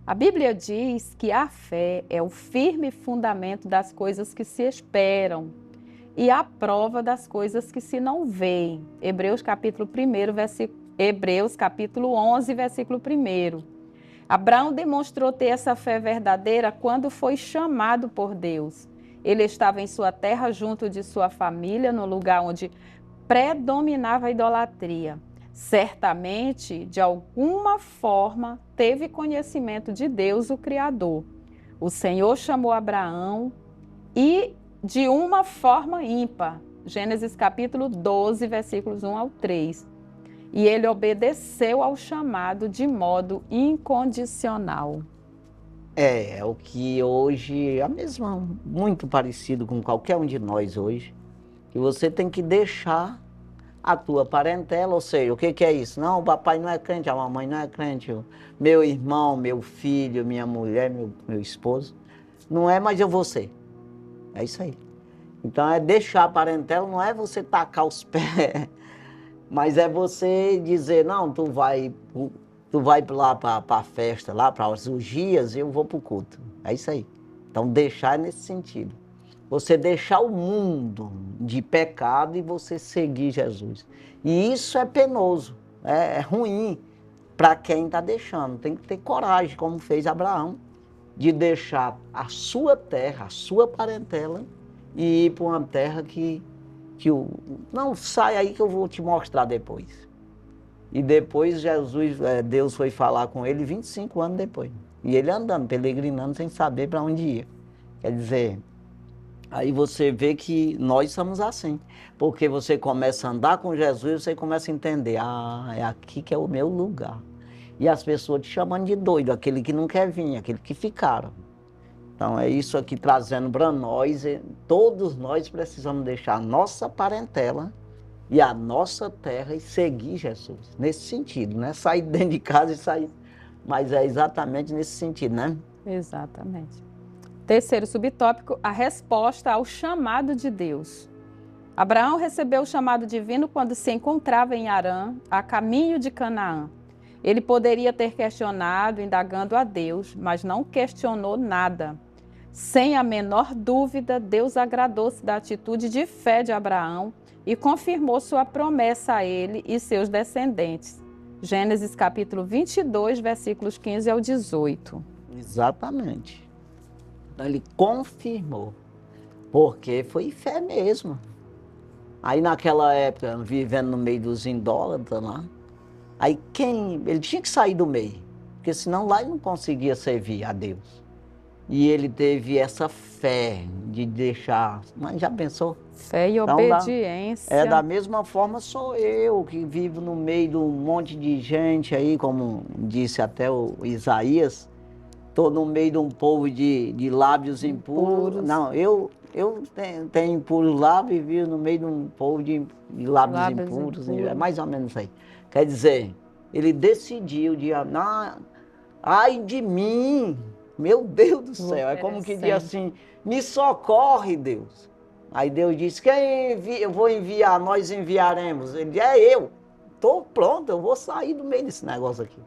A Bíblia diz que a fé é o firme fundamento das coisas que se esperam e a prova das coisas que se não veem. Hebreus capítulo 11, versículo 1. Abraão demonstrou ter essa fé verdadeira quando foi chamado por Deus. Ele estava em sua terra, junto de sua família, no lugar onde predominava a idolatria. Certamente, de alguma forma, teve conhecimento de Deus, o Criador. O Senhor chamou Abraão e de uma forma ímpar. Gênesis capítulo 12, versículos 1 ao 3. E ele obedeceu ao chamado de modo incondicional. É o que hoje, muito parecido com qualquer um de nós hoje, que você tem que deixar a tua parentela, ou seja, o que é isso? Não, o papai não é crente, a mamãe não é crente, meu irmão, meu filho, minha mulher, meu esposo, não é, mas eu vou ser. É isso aí. Então é deixar a parentela, não é você tacar os pés, mas é você dizer, não, tu vai lá para a festa, lá para as orgias, e eu vou para o culto. É isso aí. Então deixar nesse sentido. Você deixar o mundo de pecado e você seguir Jesus. E isso é penoso, é ruim para quem está deixando. Tem que ter coragem, como fez Abraão, de deixar a sua terra, a sua parentela, e ir para uma terra que não, sai aí que eu vou te mostrar depois. E depois Deus foi falar com ele 25 anos depois. E ele andando, peregrinando, sem saber para onde ia. Quer dizer, aí você vê que nós somos assim. Porque você começa a andar com Jesus, você começa a entender, é aqui que é o meu lugar. E as pessoas te chamando de doido, aquele que não quer vir, aquele que ficaram. Então é isso aqui trazendo para nós, todos nós precisamos deixar a nossa parentela e a nossa terra e seguir Jesus. Nesse sentido, né? Sair dentro de casa e sair, mas é exatamente nesse sentido, né? Exatamente. Terceiro subtópico, a resposta ao chamado de Deus. Abraão recebeu o chamado divino quando se encontrava em Harã, a caminho de Canaã. Ele poderia ter questionado, indagando a Deus, mas não questionou nada. Sem a menor dúvida, Deus agradou-se da atitude de fé de Abraão e confirmou sua promessa a ele e seus descendentes. Gênesis capítulo 22, versículos 15 ao 18. Exatamente. Então ele confirmou, porque foi fé mesmo. Aí naquela época, vivendo no meio dos idólatras lá, aí ele tinha que sair do meio. porque senão lá ele não conseguia servir a Deus. E ele teve essa fé de deixar, mas já pensou? Fé e Então, obediência. da mesma forma sou eu, que vivo no meio de um monte de gente aí, como disse até o Isaías, estou no meio de um povo de lábios impuros. Não, eu tenho impuros lábios e vivo no meio de um povo de lábios impuros. É mais ou menos isso aí. Quer dizer, ele decidiu de... Ai de mim, meu Deus do céu, é como que diz assim, me socorre, Deus. Aí Deus disse, eu vou enviar, nós enviaremos. Ele disse, eu, estou pronto, eu vou sair do meio desse negócio aqui.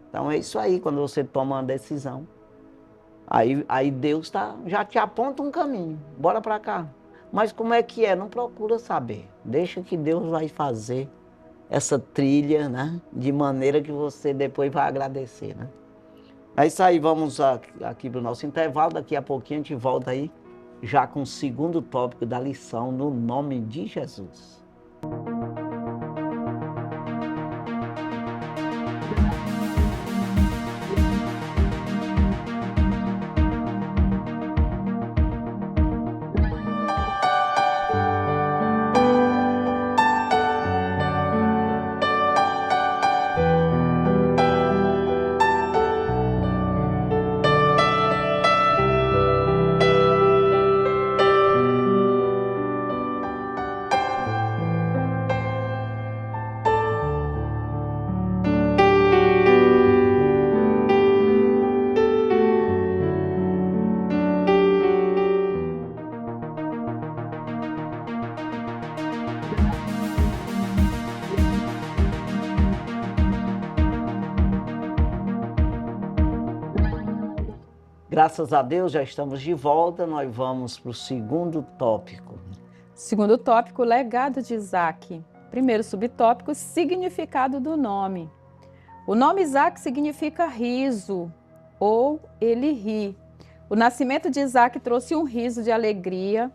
Então é isso aí, quando você toma uma decisão. Aí Deus já te aponta um caminho, bora para cá. Mas como é que é? Não procura saber, deixa que Deus vai fazer essa trilha, né? De maneira que você depois vai agradecer, né? É isso aí, vamos aqui para o nosso intervalo, daqui a pouquinho a gente volta aí, já com o segundo tópico da lição, no nome de Jesus. Graças a Deus, já estamos de volta, nós vamos para o segundo tópico. Segundo tópico, legado de Isaac. Primeiro subtópico, significado do nome. O nome Isaac significa riso, ou ele ri. O nascimento de Isaac trouxe um riso de alegria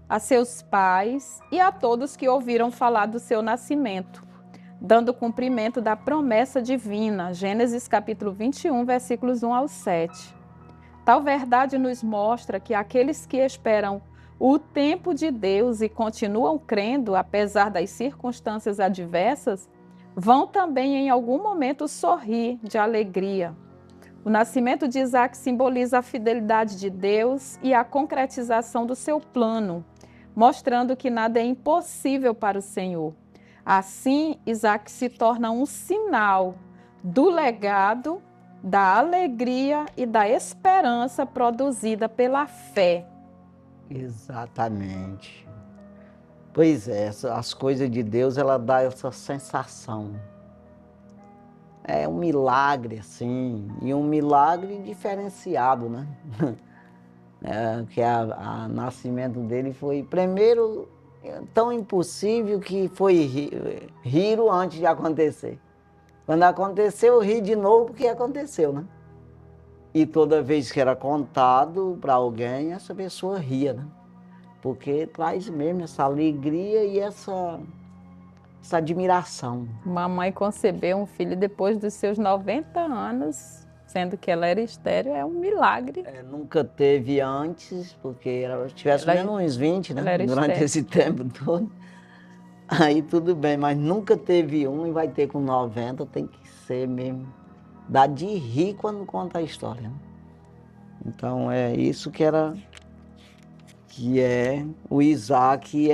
a seus pais e a todos que ouviram falar do seu nascimento, dando cumprimento da promessa divina. Gênesis capítulo 21, versículos 1 ao 7. Tal verdade nos mostra que aqueles que esperam o tempo de Deus e continuam crendo, apesar das circunstâncias adversas, vão também em algum momento sorrir de alegria. O nascimento de Isaac simboliza a fidelidade de Deus e a concretização do seu plano, mostrando que nada é impossível para o Senhor. Assim, Isaac se torna um sinal do legado, da alegria e da esperança produzida pela fé. Exatamente. Pois é, as coisas de Deus, ela dá essa sensação. É um milagre, assim, e um milagre diferenciado, né? Que o nascimento dele foi, primeiro, tão impossível que foi rir antes de acontecer. Quando aconteceu, eu ri de novo porque aconteceu, né? E toda vez que era contado para alguém, essa pessoa ria, né? Porque traz mesmo essa alegria e essa admiração. Mamãe concebeu um filho depois dos seus 90 anos, sendo que ela era estéril, é um milagre. Nunca teve antes, porque ela tivesse menos uns 20, né? Durante esse tempo todo. Aí tudo bem, mas nunca teve um e vai ter com 90, tem que ser mesmo. Dá de rir quando conta a história, né? Então é isso que é o Isaac, e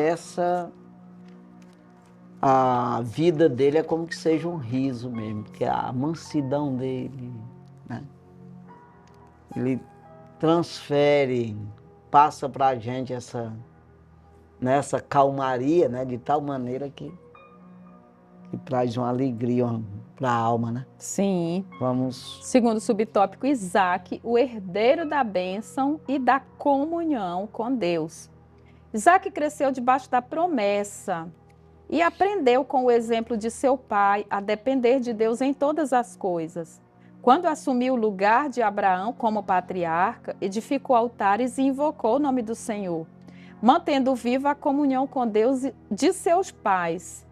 a vida dele é como que seja um riso mesmo, que é a mansidão dele, né? Ele transfere, passa para a gente essa calmaria, né? De tal maneira que traz uma alegria para a alma, né? Sim. Vamos. Segundo subtópico, Isaac, o herdeiro da bênção e da comunhão com Deus. Isaac cresceu debaixo da promessa e aprendeu com o exemplo de seu pai a depender de Deus em todas as coisas. Quando assumiu o lugar de Abraão como patriarca, edificou altares e invocou o nome do Senhor, mantendo viva a comunhão com Deus de seus pais.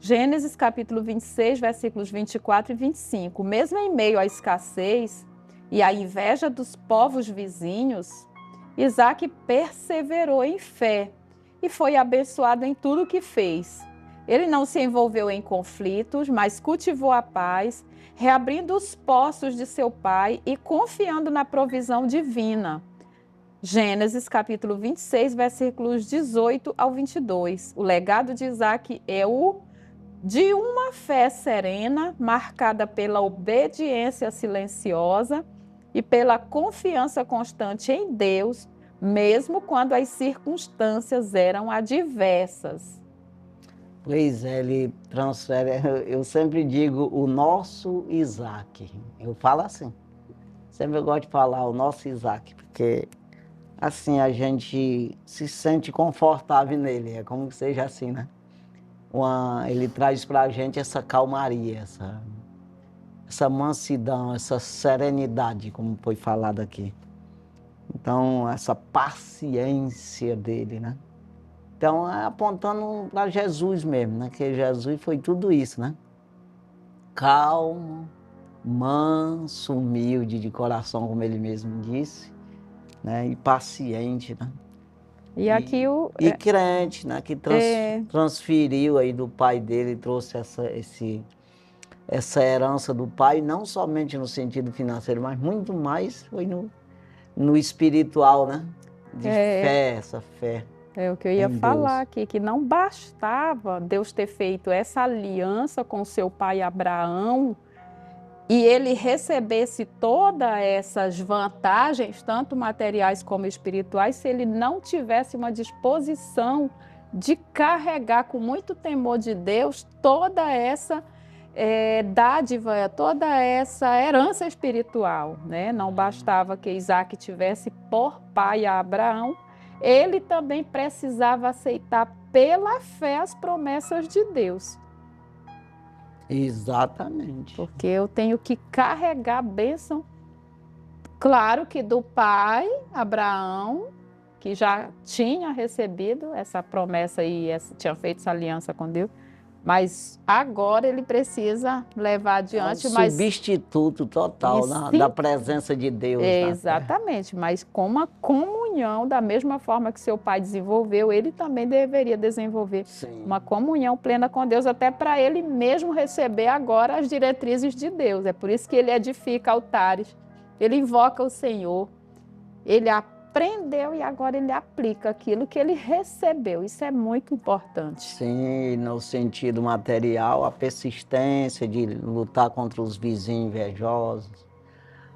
Gênesis capítulo 26, versículos 24 e 25. Mesmo em meio à escassez e à inveja dos povos vizinhos, Isaque perseverou em fé e foi abençoado em tudo o que fez. Ele não se envolveu em conflitos, mas cultivou a paz, reabrindo os poços de seu pai e confiando na provisão divina. Gênesis capítulo 26, versículos 18 ao 22. O legado de Isaque é o de uma fé serena, marcada pela obediência silenciosa e pela confiança constante em Deus, mesmo quando as circunstâncias eram adversas. Pois é, ele transfere, eu sempre digo o nosso Isaque. Eu falo assim, sempre eu gosto de falar o nosso Isaque, porque assim a gente se sente confortável nele, é como que seja assim, né? Ele traz para a gente essa calmaria, essa mansidão, essa serenidade, como foi falado aqui. Então, essa paciência dele, né? Então, apontando para Jesus mesmo, né? Que Jesus foi tudo isso, né? Calmo, manso, humilde de coração, como ele mesmo disse, né? E paciente, né? E aqui E crente, né? Que transferiu aí do pai dele, trouxe essa herança do pai, não somente no sentido financeiro, mas muito mais foi no espiritual, né? De fé, essa fé. É o que eu ia falar aqui, que não bastava Deus ter feito essa aliança com seu pai Abraão e ele recebesse todas essas vantagens, tanto materiais como espirituais, se ele não tivesse uma disposição de carregar com muito temor de Deus toda essa dádiva, toda essa herança espiritual, né? Não bastava que Isaque tivesse por pai a Abraão, ele também precisava aceitar pela fé as promessas de Deus. Exatamente. Porque eu tenho que carregar a bênção, claro que do pai, Abraão, que já tinha recebido essa promessa e tinha feito essa aliança com Deus, mas agora ele precisa levar adiante. Substituto total da presença de Deus. Exatamente, mas com uma comunhão, da mesma forma que seu pai desenvolveu, ele também deveria desenvolver uma comunhão plena com Deus, até para ele mesmo receber agora as diretrizes de Deus. É por isso que ele edifica altares, ele invoca o Senhor, ele aprendeu e agora ele aplica aquilo que ele recebeu. Isso é muito importante. Sim, no sentido material, a persistência de lutar contra os vizinhos invejosos,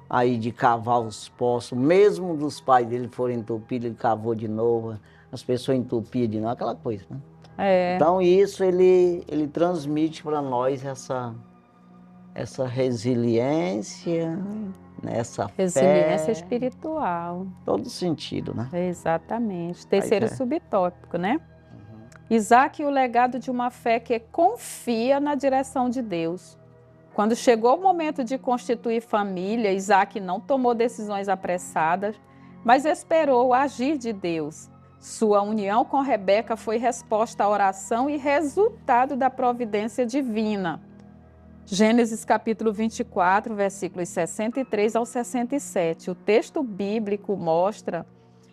aí de cavar os poços, mesmo dos pais dele forem entupidos, ele cavou de novo, as pessoas entupiam de novo, aquela coisa, né? Então isso ele transmite para nós essa resiliência, essa resiliência fé, espiritual. Todo sentido, né? Exatamente. Terceiro subtópico, né? Isaque, o legado de uma fé que confia na direção de Deus. Quando chegou o momento de constituir família, Isaque não tomou decisões apressadas, mas esperou o agir de Deus. Sua união com Rebeca foi resposta à oração e resultado da providência divina. Gênesis capítulo 24, versículos 63 ao 67. O texto bíblico mostra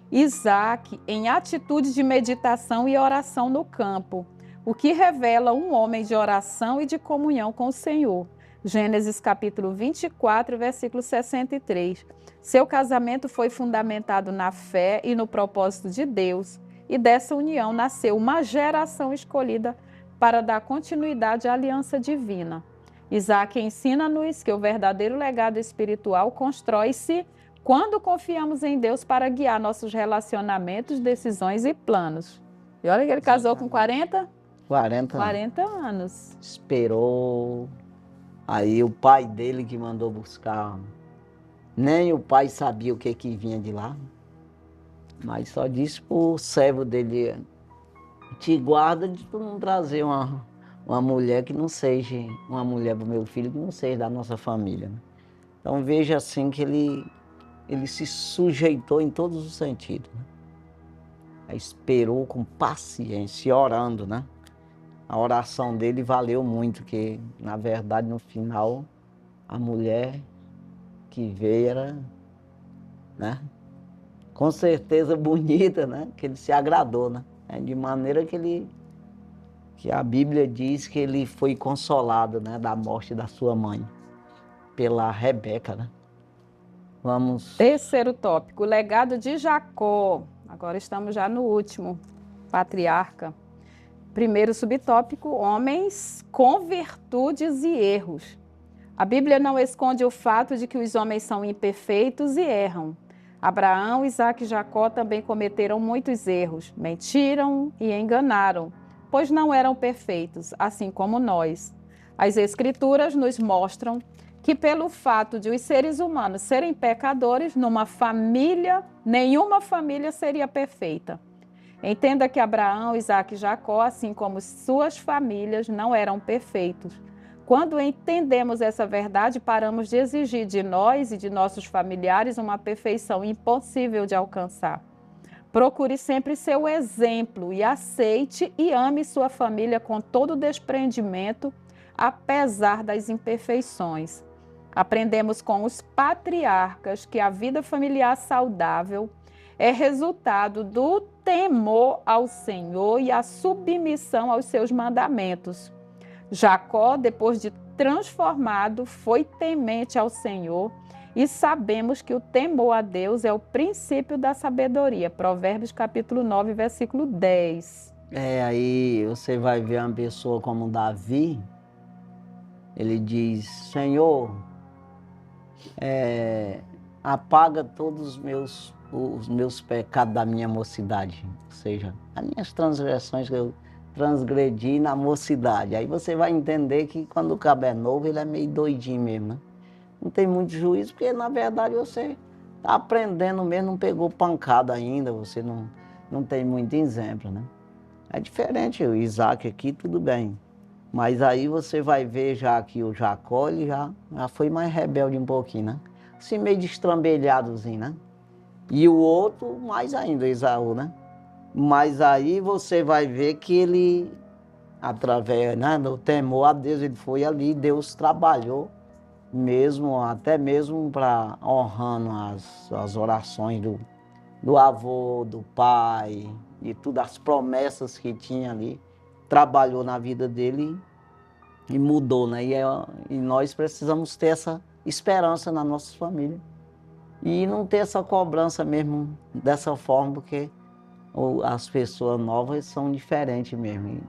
Isaque em atitude de meditação e oração no campo, o que revela um homem de oração e de comunhão com o Senhor. Gênesis capítulo 24, versículo 63. Seu casamento foi fundamentado na fé e no propósito de Deus, e dessa união nasceu uma geração escolhida para dar continuidade à aliança divina. Isaque ensina-nos que o verdadeiro legado espiritual constrói-se quando confiamos em Deus para guiar nossos relacionamentos, decisões e planos. E olha que ele casou com 40 anos. Esperou. Aí o pai dele que mandou buscar. Nem o pai sabia o que vinha de lá. Mas só disse pro servo dele: te guarda de tu não trazer uma mulher que não seja, uma mulher para o meu filho que não seja da nossa família. Né? Então veja assim que ele se sujeitou em todos os sentidos. Né? Esperou com paciência, orando, né? a oração dele valeu muito, que na verdade no final a mulher que veio era, né, com certeza bonita, né, que ele se agradou, né, de maneira que a Bíblia diz que ele foi consolado, né, da morte da sua mãe, pela Rebeca, né. Vamos... Terceiro tópico, o legado de Jacó. Agora estamos já no último, patriarca. Primeiro subtópico, homens com virtudes e erros. A Bíblia não esconde o fato de que os homens são imperfeitos e erram. Abraão, Isaque e Jacó também cometeram muitos erros, mentiram e enganaram, pois não eram perfeitos, assim como nós. As Escrituras nos mostram que pelo fato de os seres humanos serem pecadores, numa família, nenhuma família seria perfeita. Entenda que Abraão, Isaque e Jacó, assim como suas famílias, não eram perfeitos. Quando entendemos essa verdade, paramos de exigir de nós e de nossos familiares uma perfeição impossível de alcançar. Procure sempre ser o exemplo e aceite e ame sua família com todo o desprendimento, apesar das imperfeições. Aprendemos com os patriarcas que a vida familiar saudável é resultado do temor ao Senhor e a submissão aos seus mandamentos. Jacó, depois de transformado, foi temente ao Senhor e sabemos que o temor a Deus é o princípio da sabedoria. Provérbios capítulo 9, versículo 10. Aí você vai ver uma pessoa como Davi, ele diz, Senhor, apaga todos os meus pecados da minha mocidade, ou seja, as minhas transgressões que eu transgredi na mocidade. Aí você vai entender que quando o cabo é novo, ele é meio doidinho mesmo, né? Não tem muito juízo, porque na verdade você está aprendendo mesmo, não pegou pancada ainda, você não tem muito exemplo, né? É diferente, o Isaque aqui, tudo bem. Mas aí você vai ver já que o Jacó, ele já foi mais rebelde um pouquinho, né? Assim, meio destrambelhadozinho, né? E o outro, mais ainda, Esaú, né? Mas aí você vai ver que ele, através, né, do temor a Deus, ele foi ali, Deus trabalhou mesmo, até mesmo para honrando as orações do avô, do pai, e todas as promessas que tinha ali, trabalhou na vida dele e mudou, né? E nós precisamos ter essa esperança na nossa família e não ter essa cobrança mesmo dessa forma, porque as pessoas novas são diferentes mesmo. E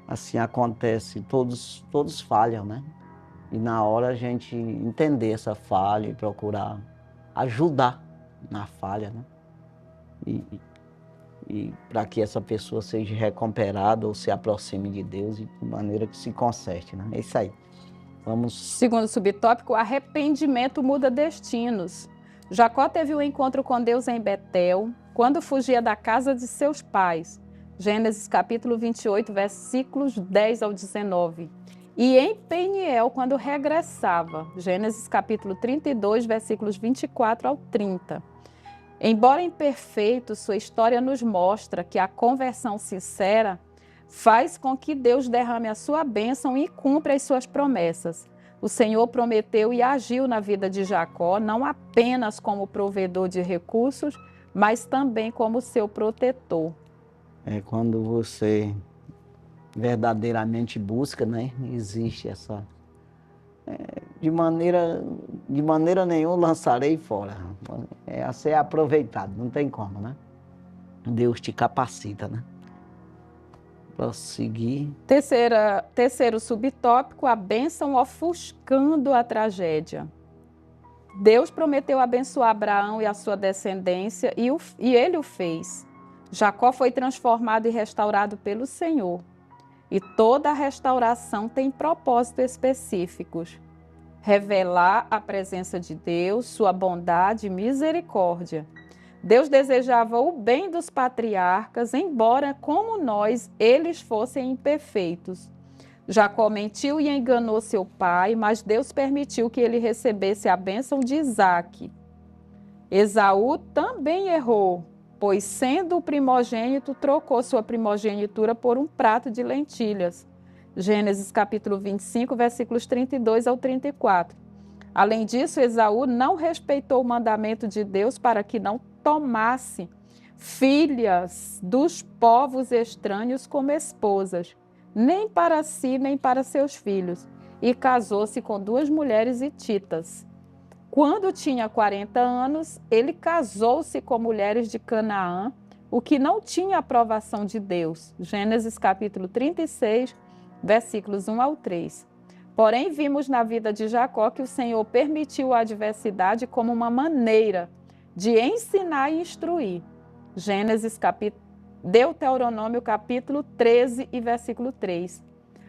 assim acontece, todos falham, né? E na hora a gente entender essa falha e procurar ajudar na falha, né? E para que essa pessoa seja recuperada ou se aproxime de Deus de maneira que se conserte, né? É isso aí. Vamos... Segundo subtópico, arrependimento muda destinos. Jacó teve um encontro com Deus em Betel, quando fugia da casa de seus pais. Gênesis capítulo 28, versículos 10 ao 19. E em Peniel, quando regressava. Gênesis capítulo 32, versículos 24 ao 30. Embora imperfeito, sua história nos mostra que a conversão sincera faz com que Deus derrame a sua bênção e cumpra as suas promessas. O Senhor prometeu e agiu na vida de Jacó, não apenas como provedor de recursos, mas também como seu protetor. Quando você verdadeiramente busca, né? Existe essa... de maneira nenhuma lançarei fora. A ser aproveitado, não tem como, né? Deus te capacita, né? Prosseguir. Terceiro subtópico, a bênção ofuscando a tragédia. Deus prometeu abençoar Abraão e a sua descendência e ele o fez. Jacó foi transformado e restaurado pelo Senhor. E toda a restauração tem propósitos específicos. Revelar a presença de Deus, sua bondade e misericórdia. Deus desejava o bem dos patriarcas, embora, como nós, eles fossem imperfeitos. Jacó mentiu e enganou seu pai, mas Deus permitiu que ele recebesse a bênção de Isaque. Esaú também errou, pois sendo o primogênito, trocou sua primogenitura por um prato de lentilhas. Gênesis capítulo 25, versículos 32 ao 34. Além disso, Esaú não respeitou o mandamento de Deus para que não tomasse filhas dos povos estranhos como esposas, nem para si, nem para seus filhos, e casou-se com 2 mulheres hititas. Quando tinha 40 anos, ele casou-se com mulheres de Canaã, o que não tinha aprovação de Deus. Gênesis capítulo 36, versículos 1 ao 3. Porém, vimos na vida de Jacó que o Senhor permitiu a adversidade como uma maneira de ensinar e instruir. Deuteronômio capítulo 13 e versículo 3.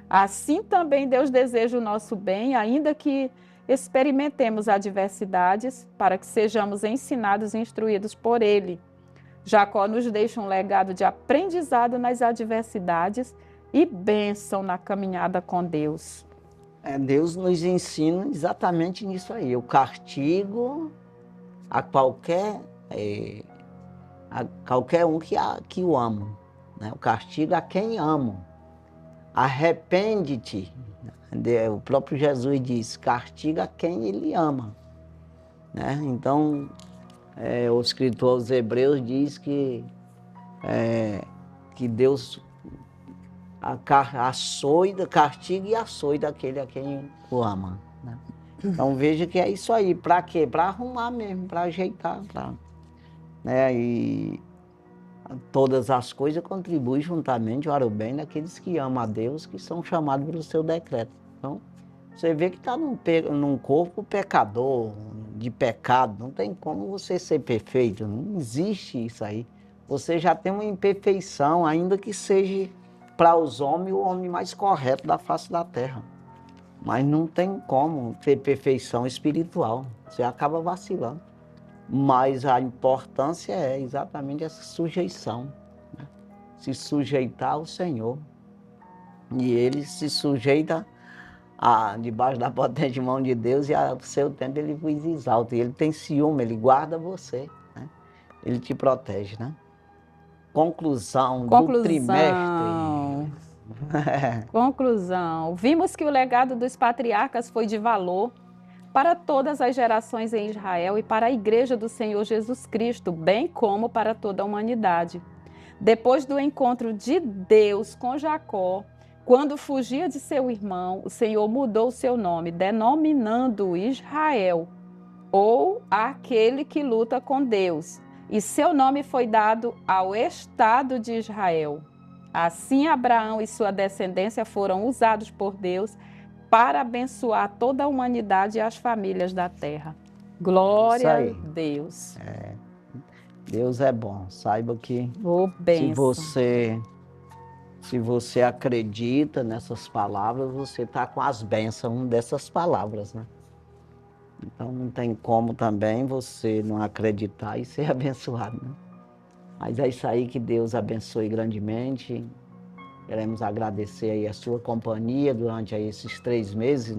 Assim também Deus deseja o nosso bem, ainda que experimentemos adversidades, para que sejamos ensinados e instruídos por Ele. Jacó nos deixa um legado de aprendizado nas adversidades e bênção na caminhada com Deus. Deus nos ensina exatamente nisso aí. O castigo a qualquer um que o ama, né? O castigo a quem ama. Arrepende-te. O próprio Jesus diz, castiga quem ele ama, né? Então, o escritor aos Hebreus diz que Deus castiga e açoita aquele a quem o ama, né? Então veja que é isso aí. Para quê? Para arrumar mesmo, para ajeitar, né? E todas as coisas contribuem juntamente para o bem daqueles que amam a Deus, que são chamados pelo seu decreto. Então, você vê que está num corpo pecador, de pecado, não tem como você ser perfeito, não existe isso aí. Você já tem uma imperfeição, ainda que seja para os homens o homem mais correto da face da terra. Mas não tem como ter perfeição espiritual, você acaba vacilando. Mas a importância é exatamente essa sujeição, né? Se sujeitar ao Senhor. E ele se sujeita debaixo da potente mão de Deus e ao seu tempo ele vos exalta. E ele tem ciúme, ele guarda você, né? Ele te protege, né? Conclusão do trimestre. Conclusão. Vimos que o legado dos patriarcas foi de valor para todas as gerações em Israel e para a Igreja do Senhor Jesus Cristo, bem como para toda a humanidade. Depois do encontro de Deus com Jacó, quando fugia de seu irmão, o Senhor mudou seu nome, denominando-o Israel, ou aquele que luta com Deus. E seu nome foi dado ao Estado de Israel. Assim, Abraão e sua descendência foram usados por Deus para abençoar toda a humanidade e as famílias da terra. Glória a Deus. Deus é bom. Saiba que se você acredita nessas palavras, você está com as bênçãos dessas palavras, né? Então não tem como também você não acreditar e ser abençoado, né? Mas é isso aí, que Deus abençoe grandemente. Queremos agradecer aí a sua companhia durante aí esses 3 meses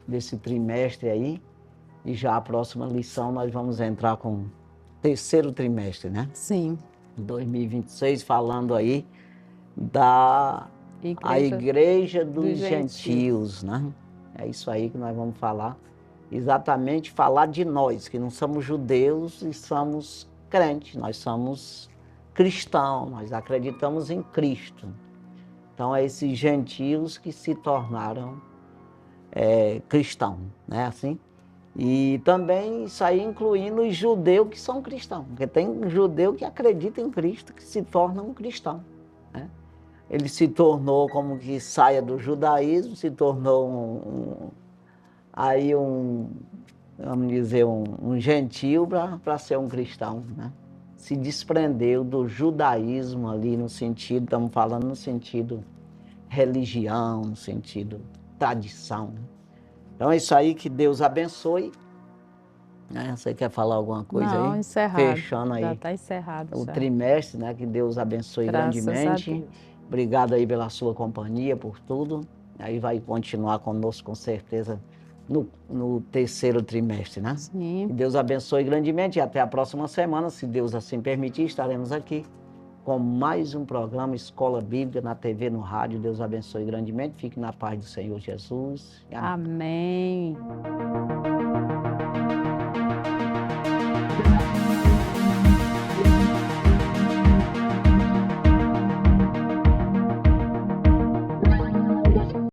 desse trimestre aí. E já a próxima lição nós vamos entrar com o 3º trimestre, né? Sim. 2026, falando aí da Igreja dos Gentios, né? É isso aí que nós vamos falar. Exatamente falar de nós, que não somos judeus e somos crentes, nós somos cristãos, nós acreditamos em Cristo. Então, é esses gentios que se tornaram cristãos, né? Assim. E também isso aí incluindo os judeus que são cristãos, porque tem judeu que acredita em Cristo, que se torna um cristão, né? Ele se tornou como que saia do judaísmo, se tornou vamos dizer, um gentio para ser um cristão, né? Se desprendeu do judaísmo ali no sentido, estamos falando no sentido religião, no sentido tradição, né? Então é isso aí, que Deus abençoe. Você quer falar alguma coisa aí? Não, encerrado. Fechando aí. Já está encerrado. O trimestre, né? Que Deus abençoe grandemente. Obrigado aí pela sua companhia, por tudo. Aí vai continuar conosco com certeza no terceiro trimestre, né? Sim. Que Deus abençoe grandemente e até a próxima semana, se Deus assim permitir, estaremos aqui com mais um programa Escola Bíblica na TV, no rádio. Deus abençoe grandemente. Fique na paz do Senhor Jesus. Amém.